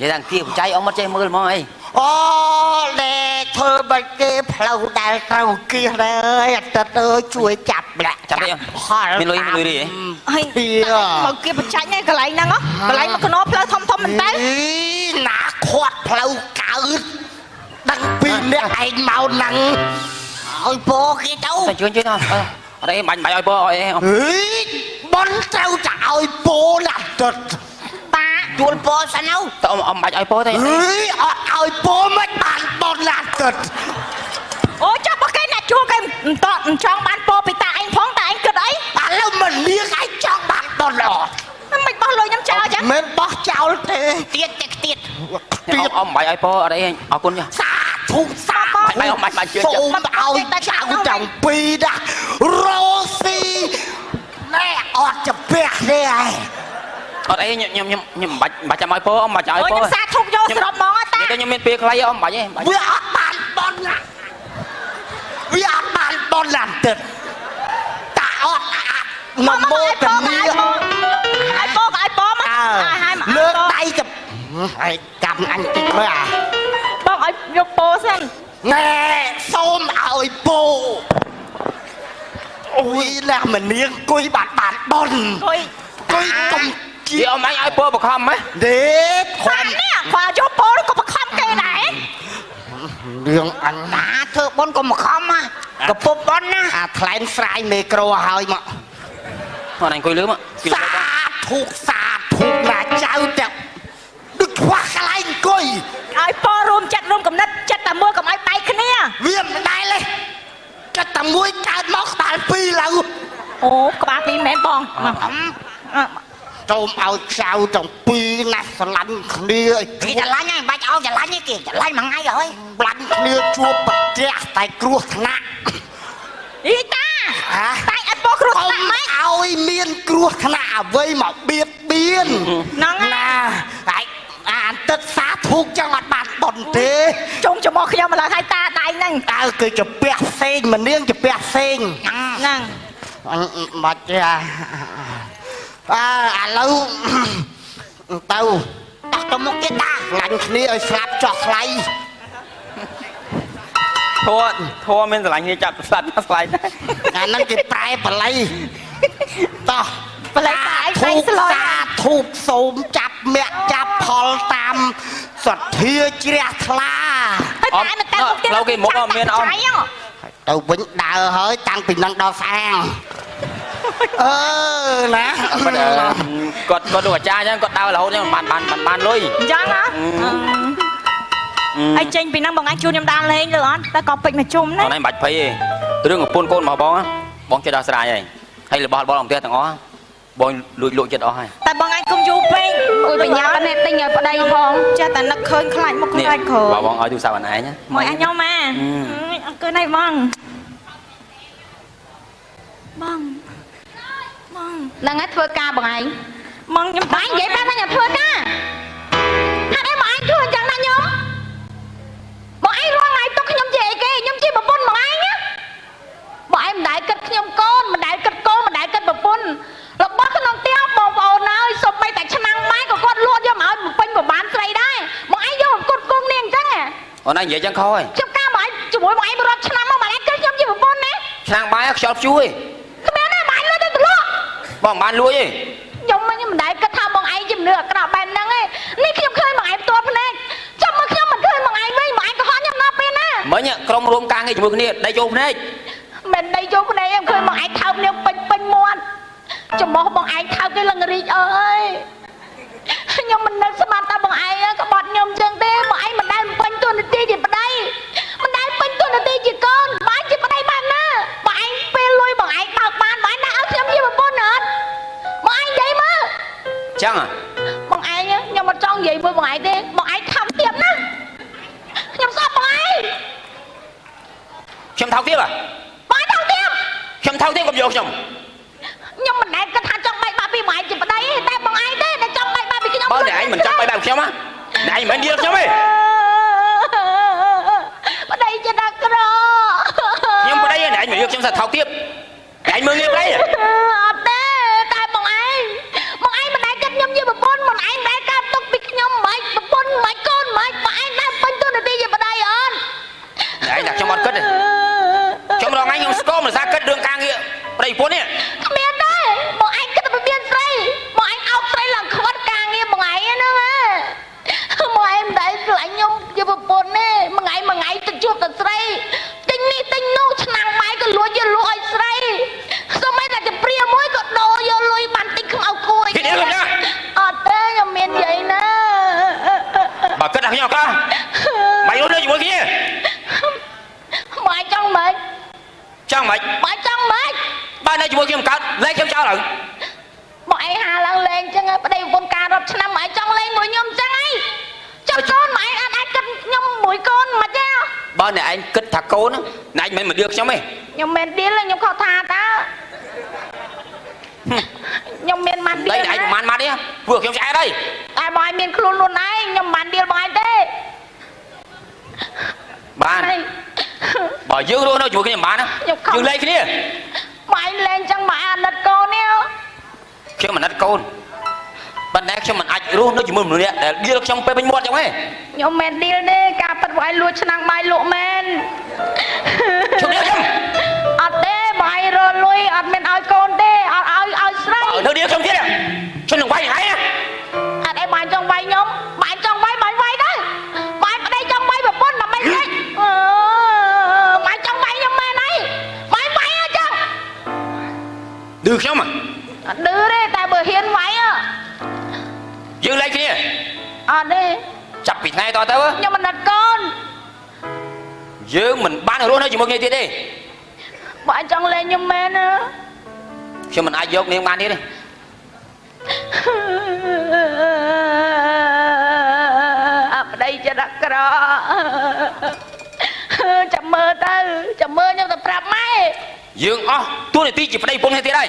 និយាយថាគៀបចៃអមមកចេះមើលហ្មងអីអូលេធ្វើបាច់គេផ្លូវដែលត្រូវគៀសដែរអត់ទៅជួយចាប់ម្នាក់ចាប់ផលមានលុយទេហើយមកគៀបបច្ចេកនេះកន្លែងហ្នឹងកន្លែងមកកណោផ្លូវធំមែនតើណាខាត់ផ្លូវកើតដឹងពីអ្នកឯងមកហ្នឹងឲ្យពោគេទៅជួយទៅអត់អីបាញ់ឲ្យពោឲ្យអីបនត្រូវតែឲ្យពោណាស់ទឹកតាជួលពោសិនទៅតើអមបាច់ឲ្យពោទេអត់ឲ្យពោមិនបានបនណាស់ទឹកអូចុះបើគេណាជួលគេមិនចង់បានពោពីតាឯងផងតាឯងគិតអីឥឡូវមិននាងឯង bon ọt មិនបោះលុយខ្ញុំចោលចឹង មិនបោះចោលទេ ទៀតទៀត ông bảy ai po ở đây ở con nha សាធុសា bảy ông bảy chưa សូមឲ្យចៅទាំងពីរណារស់ស៊ីណែអត់ចាពះទេឯង ở đây nhầm bảy chăm ai po ông bảy chăm ai អូយ po ខ្ញុំសាធុយកស្រុបហ្មងតា vậy tôi nhầm miền phía khai ông bảy ấy វាអត់បានបនណាវាអត់បានបនណាស់ទឹកតាអត់អាចនំោតនី ឲ្យប៉មកឲ្យមក លើកដៃទៅហើយកម្មអញតិចមើលអា បងឲ្យយកពោសិន ណែសូមឲ្យពូអូយឡាមនាងគួយបាត់បានបន អុយ គួយទុំជា thì ông bảy ai po bậc khom ấy ដេក ខាងនេះខ្វល់យកពោក៏បខំគេដែរ រឿងអញណាធ្វើបនកុំខំណាកពុបបនណាអាថ្លែងស្រាយមេក្រូឲ្យមក con anh coi lứa mà សាធុណាចៅតែដូចខ្វះកន្លែងអង្គុយ ឲ្យពោរួមចិត្តរួមកំណត់ចិត្តតែមួយកុំឲ្យបែកគ្នា វាមិនដែលទេចិត្តតែមួយកើតមកក្បាលពីរឡើង អូក្បាលពីរមែនបងមក ចូលឲ្យចៅទាំងពីរណាស្រឡាញ់គ្នាឲ្យ គេច្រឡាញ់ហើយបាច់ឲ្យច្រឡាញ់ទេគេច្រឡាញ់មួយថ្ងៃហើយ បាញ់គ្នាជួបប្រទះតែគ្រោះថ្នាក់ អីតា ហ៎ តែឲ្យពោគ្រោះ កុំ ថ្នាក់ម៉េច ឲ្យមានគ្រោះថ្នាក់អ្វីមកបៀតបៀន ហ្នឹងណា ណាហើយអានទឹកសាធុចឹងអត់បានបនទេ ជុំចំោះខ្ញុំម្ល៉េះឲ្យតាដៃហ្នឹង តើគឺជពះផ្សេងម្នាងជពះផ្សេង ហ្នឹង បាច់ទេឥឡូវទៅ តោះទៅមុខទៀតតា ខ្លាញ់គ្នាឲ្យស្លាប់ចោះថ្លៃ thua men là như chặt sạch slide អាហ្នឹងគេប្រែបល័យតោះ បល័យតែឯងតែស្លយ សាធុសូមចាប់មាក់ចាប់ផលតាមសទ្ធាជ្រះថ្លា ហើយតែមិនតែមុខទៀត lâu cái một ông men ông ទៅវិញដើរហើយតាំងពីនឹងដល់ស្អាងណា có đồ cha chứ có đau là hôn nhưng bàn lôi អញ្ចឹងហ៎ហើយចេញពីហ្នឹងបងឯងជួនខ្ញុំដើរលេងលើអត់តែក៏ពេចមកជុំណា hôm nay bạch phâyរឿងកំពូនកូនមកបងបងចិត្តដល់ស្រ័យហើយហើយរបស់បងអំផ្ទះទាំងអស់បងលួចចិត្តអស់ហើយ តែបងឯងកុំយូរពេក អូយបញ្ញាប៉ានេះទិញឲ្យប្តីផង ចេះតែនឹកឃើញខ្លាចមុខខ្លាចក្រោយ បងឲ្យទូរស័ព្ទអនឯង មកអញខ្ញុំមកអរគុណហើយបង ហ្នឹងហើយធ្វើការបងឯង បងខ្ញុំ បងឯងនិយាយប្រាប់ថាខ្ញុំធ្វើការហេតុអីបងឯងធ្វើអញ្ចឹងណាខ្ញុំបងឯងរងថ្ងៃទុកខ្ញុំជាអីគេខ្ញុំជាប្រពន្ធបងឯងណាបងឯងមិនដែលគិតខ្ញុំកូនមិនដែលគិតកូនមិនដែលគិតប្រពន្ធរបស់ក្នុងផ្ទះបងប្អូនហើយសុំបីតែឆ្នាំងម៉ែក៏គាត់លួចយកមកឲ្យពេញប្របានស្រីដែរបងឯងយកអង្គុតគង់នាងអញ្ចឹង អូនឯងនិយាយចឹងខុសហើយ ខ្ញុំការបងឯងជាមួយបងឯងរត់ឆ្នាំមកបងឯងគិតខ្ញុំជាប្រពន្ធណា ឆ្នាំងបាយខ្យល់ជួយ គ្មានទេបងឯងលួចទៅទលក់ បងបានលួចទេ ខ្ញុំមិនដែលគិតថាបងឯងជំនឿអាក្រក់បែបហ្នឹងទេនេះខ្ញុំឃើញបងឯងផ្ទាល់ភ្នែកចាំមើលខ្ញុំមិនឃើញបងឯងវិញបងឯងក៏ហត់ខ្ញុំដល់ពេលណា មិញក្រុមរួមការងារជាមួយគ្នាដៃចូលភ្នែក មិនដៃយកភ្នែកខ្ញុំឃើញបងឯងថោកនាងពេញមាត់ចំោះបងឯងថោកគេលឹងរីកអើយខ្ញុំមិននឹកស្មានថាបងឯងក្បត់ខ្ញុំចឹងទេបងឯងមិនដែលពេញទូនាទីជាប្តីមិនដែលពេញទូនាទីជាកូនបងជាប្តីបានណាបងឯងពេលលុយបងឯងបើកបានបងឯងដាក់ឲ្យខ្ញុំជាប្រពន្ធអត់បងឯងនិយាយមើល ចឹង បងឯងខ្ញុំមិនចង់និយាយមួយបងឯងទេបងឯងខំទៀតណាខ្ញុំស្អប់បងឯង ខ្ញុំថោកទៀត បងថំទៀត ខ្ញុំថោកទៀតកុំយកខ្ញុំ ខ្ញុំមិនដែលគិតថាចង់បែកបាក់ពីបងឯងជាប្តីទេតែបងឯងទេដែលចង់បែកបាក់ពីខ្ញុំ បើតែឯងមិនចង់បែកបាក់ខ្ញុំណាតែឯងមិននិយាយខ្ញុំទេ ប្តីចិត្តអាក្រក់ ខ្ញុំប្តីឯងមិនយកខ្ញុំថាថោកទៀតឯងមើលងាយប្តី អត់ទេតែបងឯងមិនដែលគិតខ្ញុំជាប្រពន្ធបងឯងដែលកើតទុកពីខ្ញុំមិនប្រពន្ធមិនកូនមិនបងឯងដែលពេញទូនាទីជាប្តីអត់ ឯងថាខ្ញុំអត់គិតទេខ្ញុំរងឯងខ្ញុំស្គមមិនសាគិតរឿងការងារប្តីប្រពន្ធនេះ គ្មានទេបងឯងគិតតែពីមានស្រីបងឯងអោបស្រីឡើងខ្វាត់ការងារបងឯងហ្នឹងហ៎បងឯងមិនដែលស្រឡាញ់ខ្ញុំជាប្រពន្ធទេមួយថ្ងៃទៅជួបតែស្រីទិញនេះទិញនោះឆ្នាំងម៉ែក៏លួចយកលក់ឲ្យស្រីសូម្បីតែជាព្រាមួយក៏ដូរយកលុយបានទិញខ្មៅគួរអីអត់ទេខ្ញុំមាននិយាយណា បើគិតថាខ្ញុំអត់កោមិនរត់នៅជាមួយគ្នា បងឯងចង់មិន ចង់មិន បងចង់មិន បើនៅជាមួយខ្ញុំកើតលែងខ្ញុំចោលហើយ បងឯងហា ប្តីប្រពន្ធការរាប់ឆ្នាំមកឯងចង់លេងមួយខ្ញុំចឹងហីចុះកូនមកឯងអាចគិតខ្ញុំមួយកូនមិនទេ បើអ្នកឯងគិតថាកូនណាឯងមិនមកឌៀលខ្ញុំទេ ខ្ញុំមិនឌីលខ្ញុំខកថាតើខ្ញុំមានម៉ាត់ឌីល ឯងឯងប្រហែលម៉ាត់ទេពួកខ្ញុំឆ្អែតហើយ តែបងឯងមានខ្លួនខ្លួនឯងខ្ញុំមិនបានឌីលបងឯងទេ បានបើយើងរស់នៅជាមួយគ្នាបានយើងលេងគ្នា បងឯងលេងចឹងមកអាណិតកូននេះ ខ្ញុំអាណិតកូនប៉ុន្តែខ្ញុំមិនអាចរស់នៅជាមួយមនុស្សនេះដែលឌីលខ្ញុំពេលពេញមាត់ចឹងទេ ខ្ញុំមិនឌីលទេការប៉ັດបងឯងលួចឆ្នាំងបាយលក់មែន ជុំឌីលខ្ញុំ អត់ទេបងឯងរលុយអត់មានឲ្យកូនទេអត់ឲ្យស្រី នៅឌីលខ្ញុំទៀតខ្ញុំនឹងវាយហើយ អត់អីបងចង់វាយខ្ញុំបងចង់វាយបងវាយដែរបងប្តីចង់វាយប្រពន្ធដើម្បីស្អីបងចង់វាយខ្ញុំមែនហើយបងវាយអញ្ចឹង ឌឺខ្ញុំ អត់ឌឺទេតែបើហ៊ានវាយ យើងលេងគ្នា អត់ទេ ចាប់ពីថ្ងៃតទៅ ខ្ញុំមិនដិតកូន យើងមិនបានរស់នៅជាមួយគ្នាទៀតទេ បងចង់លេងខ្ញុំមែនណា ខ្ញុំមិនអាចយកនាងបានទៀតទេ អប្តីចិត្តអាក្រក់ចាំមើលទៅចាំមើលខ្ញុំទៅប្រាប់ម៉ែ យើងអស់ទួនាទីជាប្តីប្រពន្ធគ្នាទៀតហើយ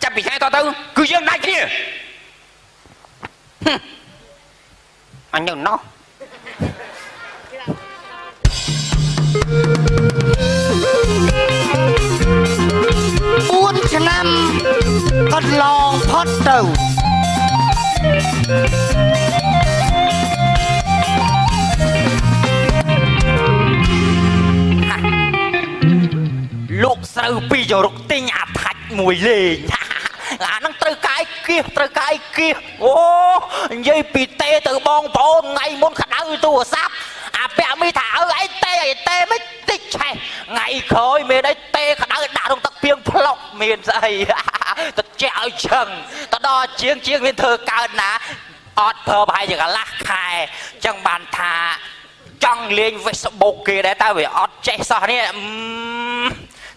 ចាប់ពីថ្ងៃតទៅគឺយើងដាច់គ្នាអញនៅណោះ 4 ឆ្នាំកន្លងផុតទៅ លោកស្រូវពីចរុកទិញអាថាច់មួយលេង អាហ្នឹងត្រូវកាយគៀសត្រូវកាយគៀសអូនិយាយពីទេទៅបងប្អូនថ្ងៃមុនក្តៅទូរស័ព្ទអាពាក់មីថាអើឯងទេមិនតិចឆេះថ្ងៃក្រោយមានអីទេក្តៅដាក់ក្នុងទឹកពីងផ្លុកមានស្អី ទៅជែកឲ្យឆឹងទៅដល់ជាងមានធ្វើកើតណាអត់ប្រើប្រហែលជាកន្លះខែចឹងបានថាចង់លេង Facebook គេដែរតែវាអត់ចេះសោះនេះ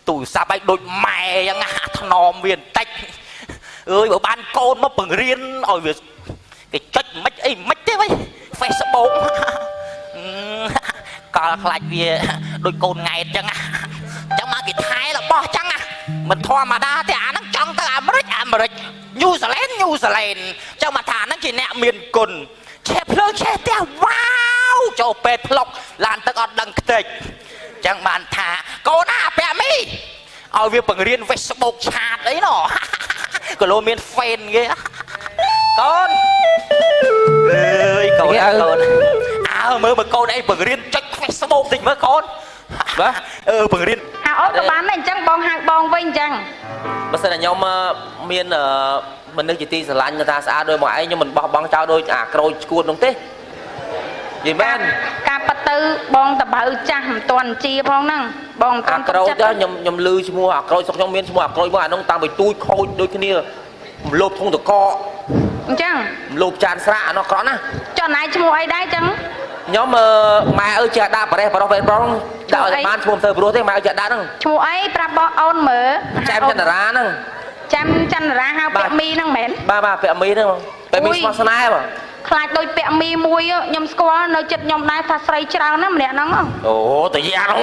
ទូរស័ព្ទឲ្យដូចម៉ែចឹងថ្នមវាបន្តិចអើយបើបានកូនមកបង្រៀនឲ្យវាគេចុចមិនអីមិនទេវិញ Facebook កលខ្លាចវាដូចកូនង៉ែតចឹងចឹងមកគេថែរបស់ចឹងមិនធម្មតាទេអាហ្នឹងចង់ទៅអាមេរិកញូហ្សេឡង់ចឹងមកថាហ្នឹងជាអ្នកមានគុណឆេះភ្លើងឆេះផ្ទះវ៉ាវចូលពេទ្យផ្លុកឡានទឹកអត់ដឹងខ្ទេចចឹងបានថាកូនណាពាក់មីឲ្យវាបង្រៀន Facebook ឆាតអីណោះក៏លោមាន fan គេកូនអើយកូនអើមើលកូនអីបង្រៀនចុច Facebook តិចមើលកូនបាទបង្រៀន ហៅអូនក៏បានដែរអញ្ចឹងបងហៅបងវិញអញ្ចឹង បើសិនតែខ្ញុំមានមនុស្សជាទីស្រឡាញ់ថាស្អាតដោយមកឯងខ្ញុំមិនបោះបង់ចោលដោយអាក្រូចឈួតនោះទេនិយាយមែន ការប៉ັດទៅបងតបើចាស់មិនទាន់ជាផងហ្នឹងបងមិនទាន់ អាក្រូចខ្ញុំលឺឈ្មោះអាក្រូចស្រុកខ្ញុំមានឈ្មោះអាក្រូចមកអានោះតាំងពីទូចខូចដូចគ្នាមលោបធុងតក អញ្ចឹង មលោបចានស្រាអានោះក្រក់ណា ចុះណៃឈ្មោះអីដែរអញ្ចឹង ខ្ញុំម៉ែអើចេះដាក់ប្រេះប្រុសពេលប្រុសដាក់ឲ្យបានឈ្មោះទៅព្រោះទេម៉ែអើចេះដាក់ហ្នឹង ឈ្មោះអីប្រាប់បងអូនមើល ចាំចន្ទរាហ្នឹង ចាំចន្ទរាហៅពាក់មីហ្នឹងមែន បាទពាក់មីហ្នឹងពាក់មីស្មោះស្នេហ៍បង ខ្លាចដូចពាក់មីមួយខ្ញុំស្គាល់នៅចិត្តខ្ញុំដែរថាស្រីច្រើនណាស់ម្នាក់ហ្នឹង អូតាយ៉ាហ្នឹង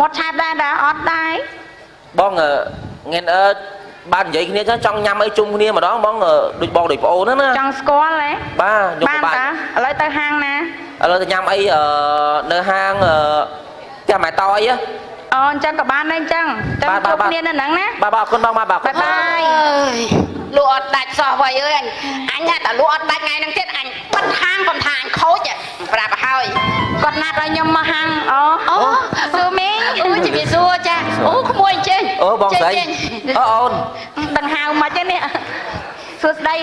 មកឆាតដែរអត់ដែរ បងងែនបាននិយាយគ្នាចឹងចង់ញ៉ាំអីជុំគ្នាម្ដងបងដូចបងដូចប្អូនហ្នឹងណា ចង់ស្គាល់ហ៎ បាទខ្ញុំ បានតាឥឡូវទៅហាងណា ឥឡូវទៅញ៉ាំអីនៅហាងផ្ទះម៉ែតអី អូអញ្ចឹងក៏បានដែរអញ្ចឹងទៅជួបគ្នានៅហ្នឹងណា បាទអរគុណបងបាទបាទ បាយបាយ លក់អត់ដាច់សោះវ៉ៃអើយអញថាតែលក់អត់ដាច់ថ្ងៃហ្នឹងទៀតអញបិទហាងកំថាអញខូចប្រាប់ឲ្យហើយ គាត់ណាត់ឲ្យខ្ញុំមកហាងអូសួរមីង អូជំរាបសួរចាអូក្មួយចេញ អូបងស្រីអូន ដឹងហៅមកទេនេះសួស្ដី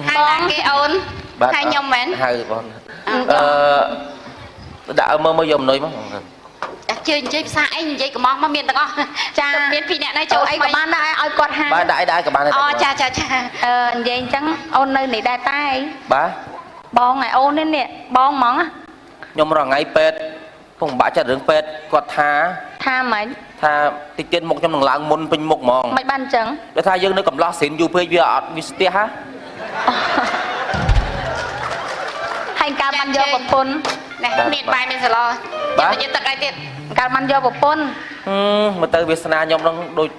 ហៅណាគេអូនហៅខ្ញុំមែន ហៅបងដាក់មើលយកមនុយមក ជើញនិយាយភាសាអីនិយាយកំងមកមានទាំងអស់ចាមានពីរអ្នកនេះចូល អីក៏បានដែរឲ្យគាត់ហាង បាទដាក់ក៏បានដែរ អូចា និយាយអញ្ចឹងអូននៅនេះដែរតែ បាទ បងឯអូននេះបងហ្មង ខ្ញុំរងថ្ងៃពេទ្យព ពុំបាក់ចិត្តរឿងពេទ្យគាត់ថា ថាម៉េច ថាតិចទៀតមុខខ្ញុំនឹងឡើងមុនពេញមុខហ្មង មិនបានចឹង ដោយថាយើងនៅកំឡោះស្រីនយូរពេកវាអត់វាស្ទះហ่ะ ហើយកាលបានយកប្រពន្ធ នេះមានបាយមានសាឡយកទឹកអីទៀត កាលបានយកប្រពន្ធ មើលទៅវាសនាខ្ញុំនឹងដូច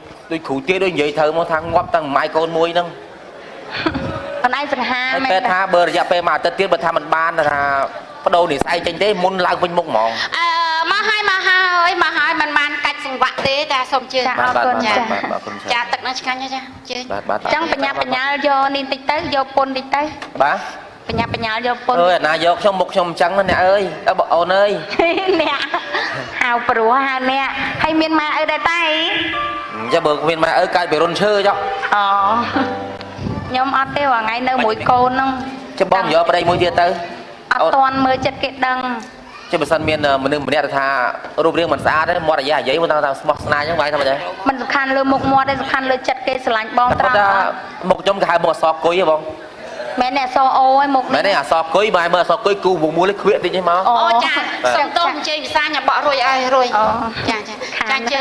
គ្រូទៀតដូចនិយាយទៅមកថាងាប់តាំងម៉ាយកូនមួយហ្នឹង ខ្លួនឯងសង្ហា ហើយ មែន ពេទ្យថាបើរយៈពេលមួយអាទិត្យទៀតបើថាមិនបានថាបដូរនិស័យចេញទេមុនឡើងពេញមុខហ្មង មកហើយមិនបានកាច់សង្វាក់ទេតែសូមជឿ បាទបាទ ចាទឹកនោះឆ្ងាញ់ហ៎ចាជឿ បាទ ចឹងបញ្ញាបញ្ញាលយកនេះតិចទៅយកពុនតិចទៅ បាទ បញ្ញាបញ្ញាលយកពុន អើយណាយកខ្ញុំមុខខ្ញុំអញ្ចឹងអ្នកអើយបងអូនអើយ អ្នកហៅព្រោះហៅអ្នកហើយមានម៉ែអើដែរតែ ចាំបើមានម៉ែអើកើតពីរុនឈើចុះ អូខ្ញុំអត់ទេថ្ងៃនៅមួយកូនហ្នឹង ចាំបងយកប្តីមួយទៀតទៅ អត់តាន់មើលចិត្តគេដឹង ចាំបើសិនមានមនុស្សម្នាក់ថារូបរាងមិនស្អាតទេមាត់អាយ៉ានិយាយមកថាស្មោះស្នេហ៍អញ្ចឹងបាយថាម៉េចដែរ មិនសំខាន់លើមុខមាត់ទេសំខាន់លើចិត្តគេស្រឡាញ់បងត្រង់ ថាមុខខ្ញុំគេហៅមុខអសគុយហ៎បង មែនអ្នកសអូហើយមុខ មែនទេអសគុយបាយមើលអសគុយគូមុខមួយលេខខ្វៀកតិចទេមក អូចាសូមតោះអញ្ជើញវិសាញបក់រួយអើយរួយចាចាជឿ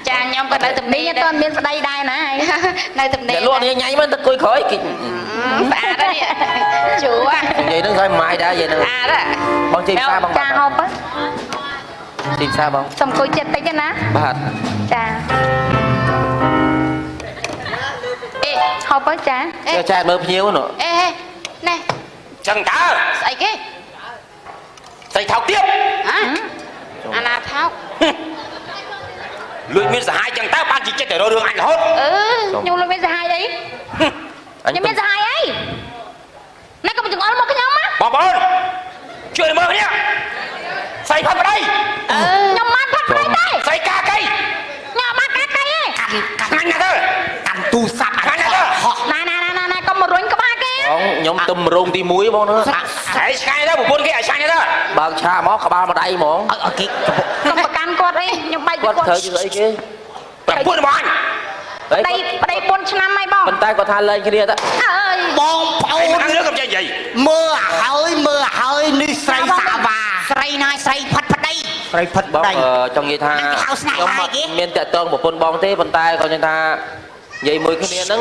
ចាខ្ញុំក៏នៅទំនេ នេះ រ អត់មានស្ដីដែរណា នៅទំនេ អ្នក រ លក់នេះញ៉ៃមិនទៅគួយក្រោយគេ ស្អាតហើយជួ និយាយនឹងហើយម៉ាយដែរនិយាយនឹង ស្អាត បងជិះផ្សារបង ចាហូប ជិះផ្សារបង សុំអង្គុយចិត្តតិចណា បាទ ចាអេហូបចា ចែកមើលភ្ញៀវនោះ អេណែ ចឹងតើ ស្អីគេ ស្អីថោកទៀត ហ៎អាណាថោក លួចមានសហាយចឹងតើបានជីចិត្តតែរឿងអញរហូត ខ្ញុំលើមានសហាយអីខ្ញុំមានសហាយអីណែកុំចង្អុលមកខ្ញុំណា បងប្អូនជួយមើលគ្នាស្អីផាត់ប្តី ខ្ញុំបានផាត់ប្តីទេ ស្អីកាកៃ ខ្ញុំបានកាត់កៃទេ ខាញ់ណាស់ទៅ កាន់ទូរស័ព្ទ ខាញ់ណាស់ទៅ ណែកុំមករុញក្បាលគេ បងខ្ញុំទឹមរោងទី1បងនោះ ស្អីឆ្ងាញ់ទៅប្រពន្ធគេឲ្យឆ្ងាញ់ទៅ បើកឆាមកក្បាលម្ដាយហ្មង អូគេ កុំប្រកាន់គាត់អីខ្ញុំបែក គាត់ត្រូវជាអីគេ ប្រពន្ធរបស់អញ ប្តី4ឆ្នាំហើយបង ប៉ុន្តែគាត់ថាលែងគ្នាទៅ អើយ បងប្អូ អូ ន នរឿងកំចាញ់និយាយ មើលហើយនេះស្រីសាវ៉ាស្រីណាស្រីផាត់ប្តីស្រីផាត់ បង ប្តី ចង់និយាយថាខ្ញុំអត់មានតាក់ទងប្រពន្ធបងទេប៉ុន្តែគាត់និយាយថានិយាយមួយគ្នាហ្នឹង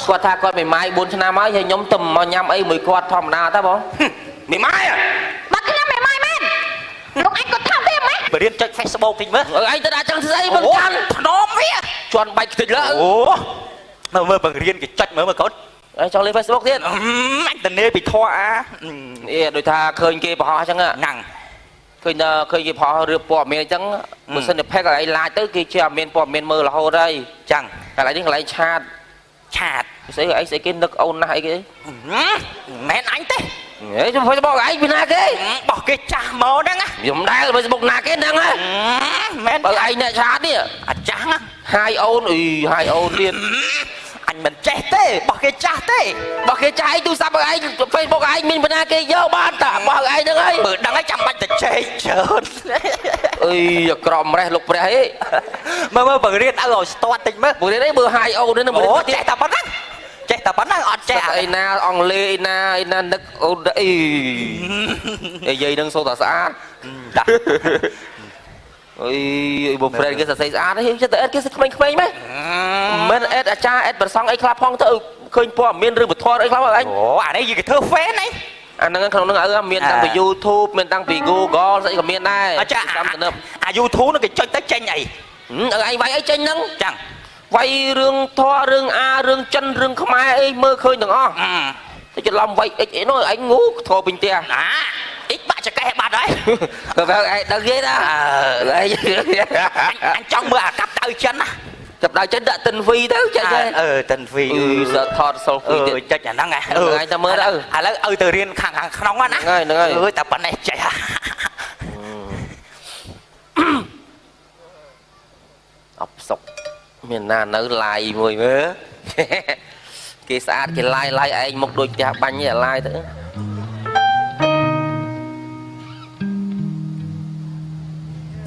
គាត់ថាគាត់មិនម៉ាយ4ឆ្នាំហើយហើយខ្ញុំទៅមកញ៉ាំអីមួយគាត់ធម្មតាតើបង មីម៉ាយ បាត់ខ្ញុំមិនម៉ាយមែនលោកអញគាត់ថាទេម៉េច បើរៀនចុច Facebook តិចមើល ឯងទៅដាក់ចង់ស្អីមិនកាន់ ភ្នំវា ជន់បាច់ខ្ទេចលើ អូមើលបង្រៀនគេចុចមើលកូន ឯងចង់លេង Facebook ទៀត អញទៅនេពីធွာអា អេដូចថាឃើញគេបង្ហោះអញ្ចឹង ហ្នឹង ឃើញគេបង្ហោះរឿងព័ត៌មានអញ្ចឹងបើសិនតែផេកកន្លែងឡាយទៅគេជាអត់មានព័ត៌មានមើលរហូតហើយ ចឹង កន្លែងនេះកន្លែងឆាត ឆាត ស្អីស្អីគេនឹកអូនណាស់អីគេ មែនអញទេ ហេខ្ញុំFacebook ឯងពីណាគេ បោះគេចាស់មកហ្នឹង ខ្ញុំដែរ Facebook ណាគេហ្នឹងហ៎ មែន បើឯងអ្នកឆាតនេះ អាចាស់ ហាយអូនហាយអូនទៀត អញមិនចេះទេបោះគេចាស់ទេ បើគេចាយទូរស័ព្ទឯង Facebook ឯងមានបណ្ណាគេយកបានតាបោះឯងហ្នឹងហើយ បើដឹងហើយចាំបាច់ទៅចេះច្រើន អីក្រមរេះលោកព្រះអី មើលបង្រៀនឲ្យស្ទាត់តិចមើល បើនេះបើហាយអូននេះ អូចេះតែប៉ុណ្ណឹងចេះតែប៉ុណ្ណឹងអត់ចេះ អីណាអង់គ្លេសអីណានឹកអូនអីនិយាយនឹងសូត្រតែស្អាត ដាក់ អីបើ friend គេសរសេរស្អាតហ្នឹងចិត្តតែអេតគេក្មេងៗម៉េចមិនអេតអាចារ្យអេតប្រសងអីខ្លះផងទៅឃើញព័ត៌មានរឿងបធរអីខ្លះអញ អូអានេះគេធ្វើ fan ហី អាហ្នឹងក្នុងហ្នឹងមានតាំងពី YouTube មានតាំងពី Google ស្អីក៏មានដែរ អាចាអា YouTube នោះគេចុចទៅចេញអី ឯងវាយអីចេញហ្នឹង ចឹង វាយរឿងធររឿងអារឿងចិនរឿងខ្មែរអីមើលឃើញទាំងអស់ទៅច្រឡំវាយអិចអីនោះឯងងូធរពេញផ្ទះ អាអ៊ីកបាក់ចកេះបាត់ហើយ ក៏វាឯងដឹងទេណាអញចង់មើលអាកាប់ដៅចិនណា ចាប់ដៅចិនដាក់ទិនវីទៅចា តិនវី សថតសុលវីទៀត ចុចអាហ្នឹង ឯងទៅមើលទៅ ឥឡូវឲ្យទៅរៀនខាងក្នុងណា ហ្នឹងហើយ អើយតែប៉ុណ្ណេះចេះ អបសុកមានណានៅឡាយមួយមើលគេស្អាតគេឡាយឯងមុខដូចផ្ទះបាញ់ឯឡាយទៅ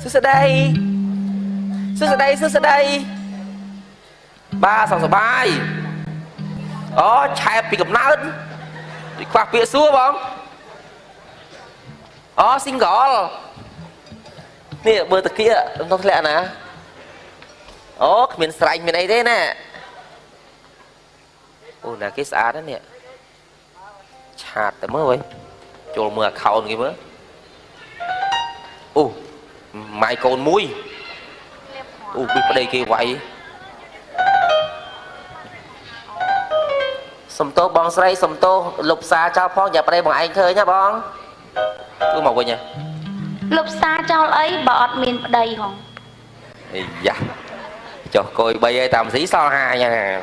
សួស្ដីបាទសុខសប្បាយអូឆែបពីកំណើតខ្វះពាក្យសួរបងអូ single nè bơ tật kia nó lẹ nè ố miền sành miền ấy thế nè ôi là cái xã đó nè chạt tới mới vậy chỗ mưa khâu cái mới ô mày cồn muối ô biết ở đây kia vậy sầm tô bong sấy sầm tô lục xa cho phong nhập đây bằng anh thôi nhá bong cứ màu vậy nha លោកសាចោលអីបើអត់មានប្តីហង dạ cho coi bây giờ tạm sĩ sao hai nha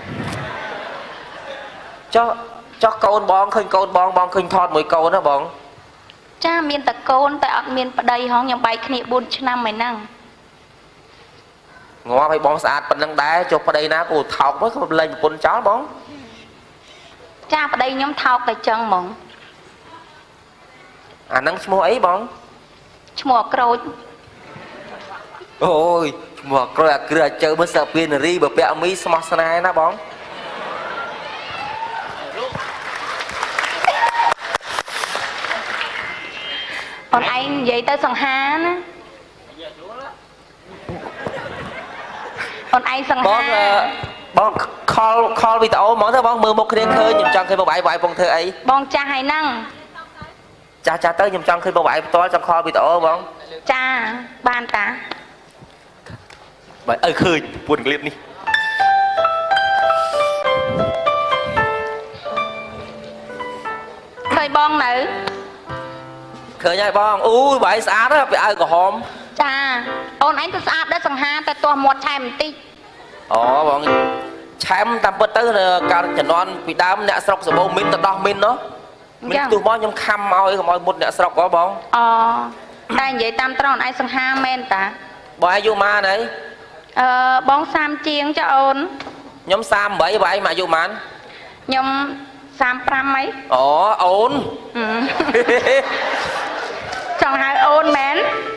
cho con bong khơi con bong khơi thọt mỗi câu đó bong ចាមានតកូនតែអត់មានប្តីហងខ្ញុំបែកគ្នា4ឆ្នាំហើយហ្នឹង ngó phải bong sạch bên năng đá cho vào đây ná cô thọc với không lên một con chó bong ចាប្តីខ្ញុំថោកតែចឹងហ្មង à nắng mua ấy bong ឈ្មោះក្រូច ôi mà cười chơi mới sợ pin ri bờ bẹ mi smart này ná bong អូនឯងនិយាយទៅសង្ហាណាអូនឯងសង្ហា bong call video món thôi bong mưa một cái khơi nhầm chân khi mà bài bong thơ ấy បងចាស់ហើយហ្នឹង cha tới nhầm chân khi mà bài to trong call video bong ចាបានតា bài ơi khơi buồn clip đi ឃើញបងនៅ khơi nhai bong ui bài xá đó phải ai của hòm ចាអូនឯងទៅស្អាតដែរសង្ហាតែទាស់មាត់ឆែបន្តិច ồ bong chém tam bớt tới cả chẩn đoán bị đám nè sọc sờ bông min tật đo min đó min tụi bong nhom khăm môi còn môi một nè sọc có bong អូតែនិយាយតាមត្រង់អូនឯងសង្ហាមែនតា bong ai vô ma này បង30ជាងចាអូន nhóm sam bảy bảy mà vô man ខ្ញុំ35ហី ồ ổn ចង់ហៅអូនមែន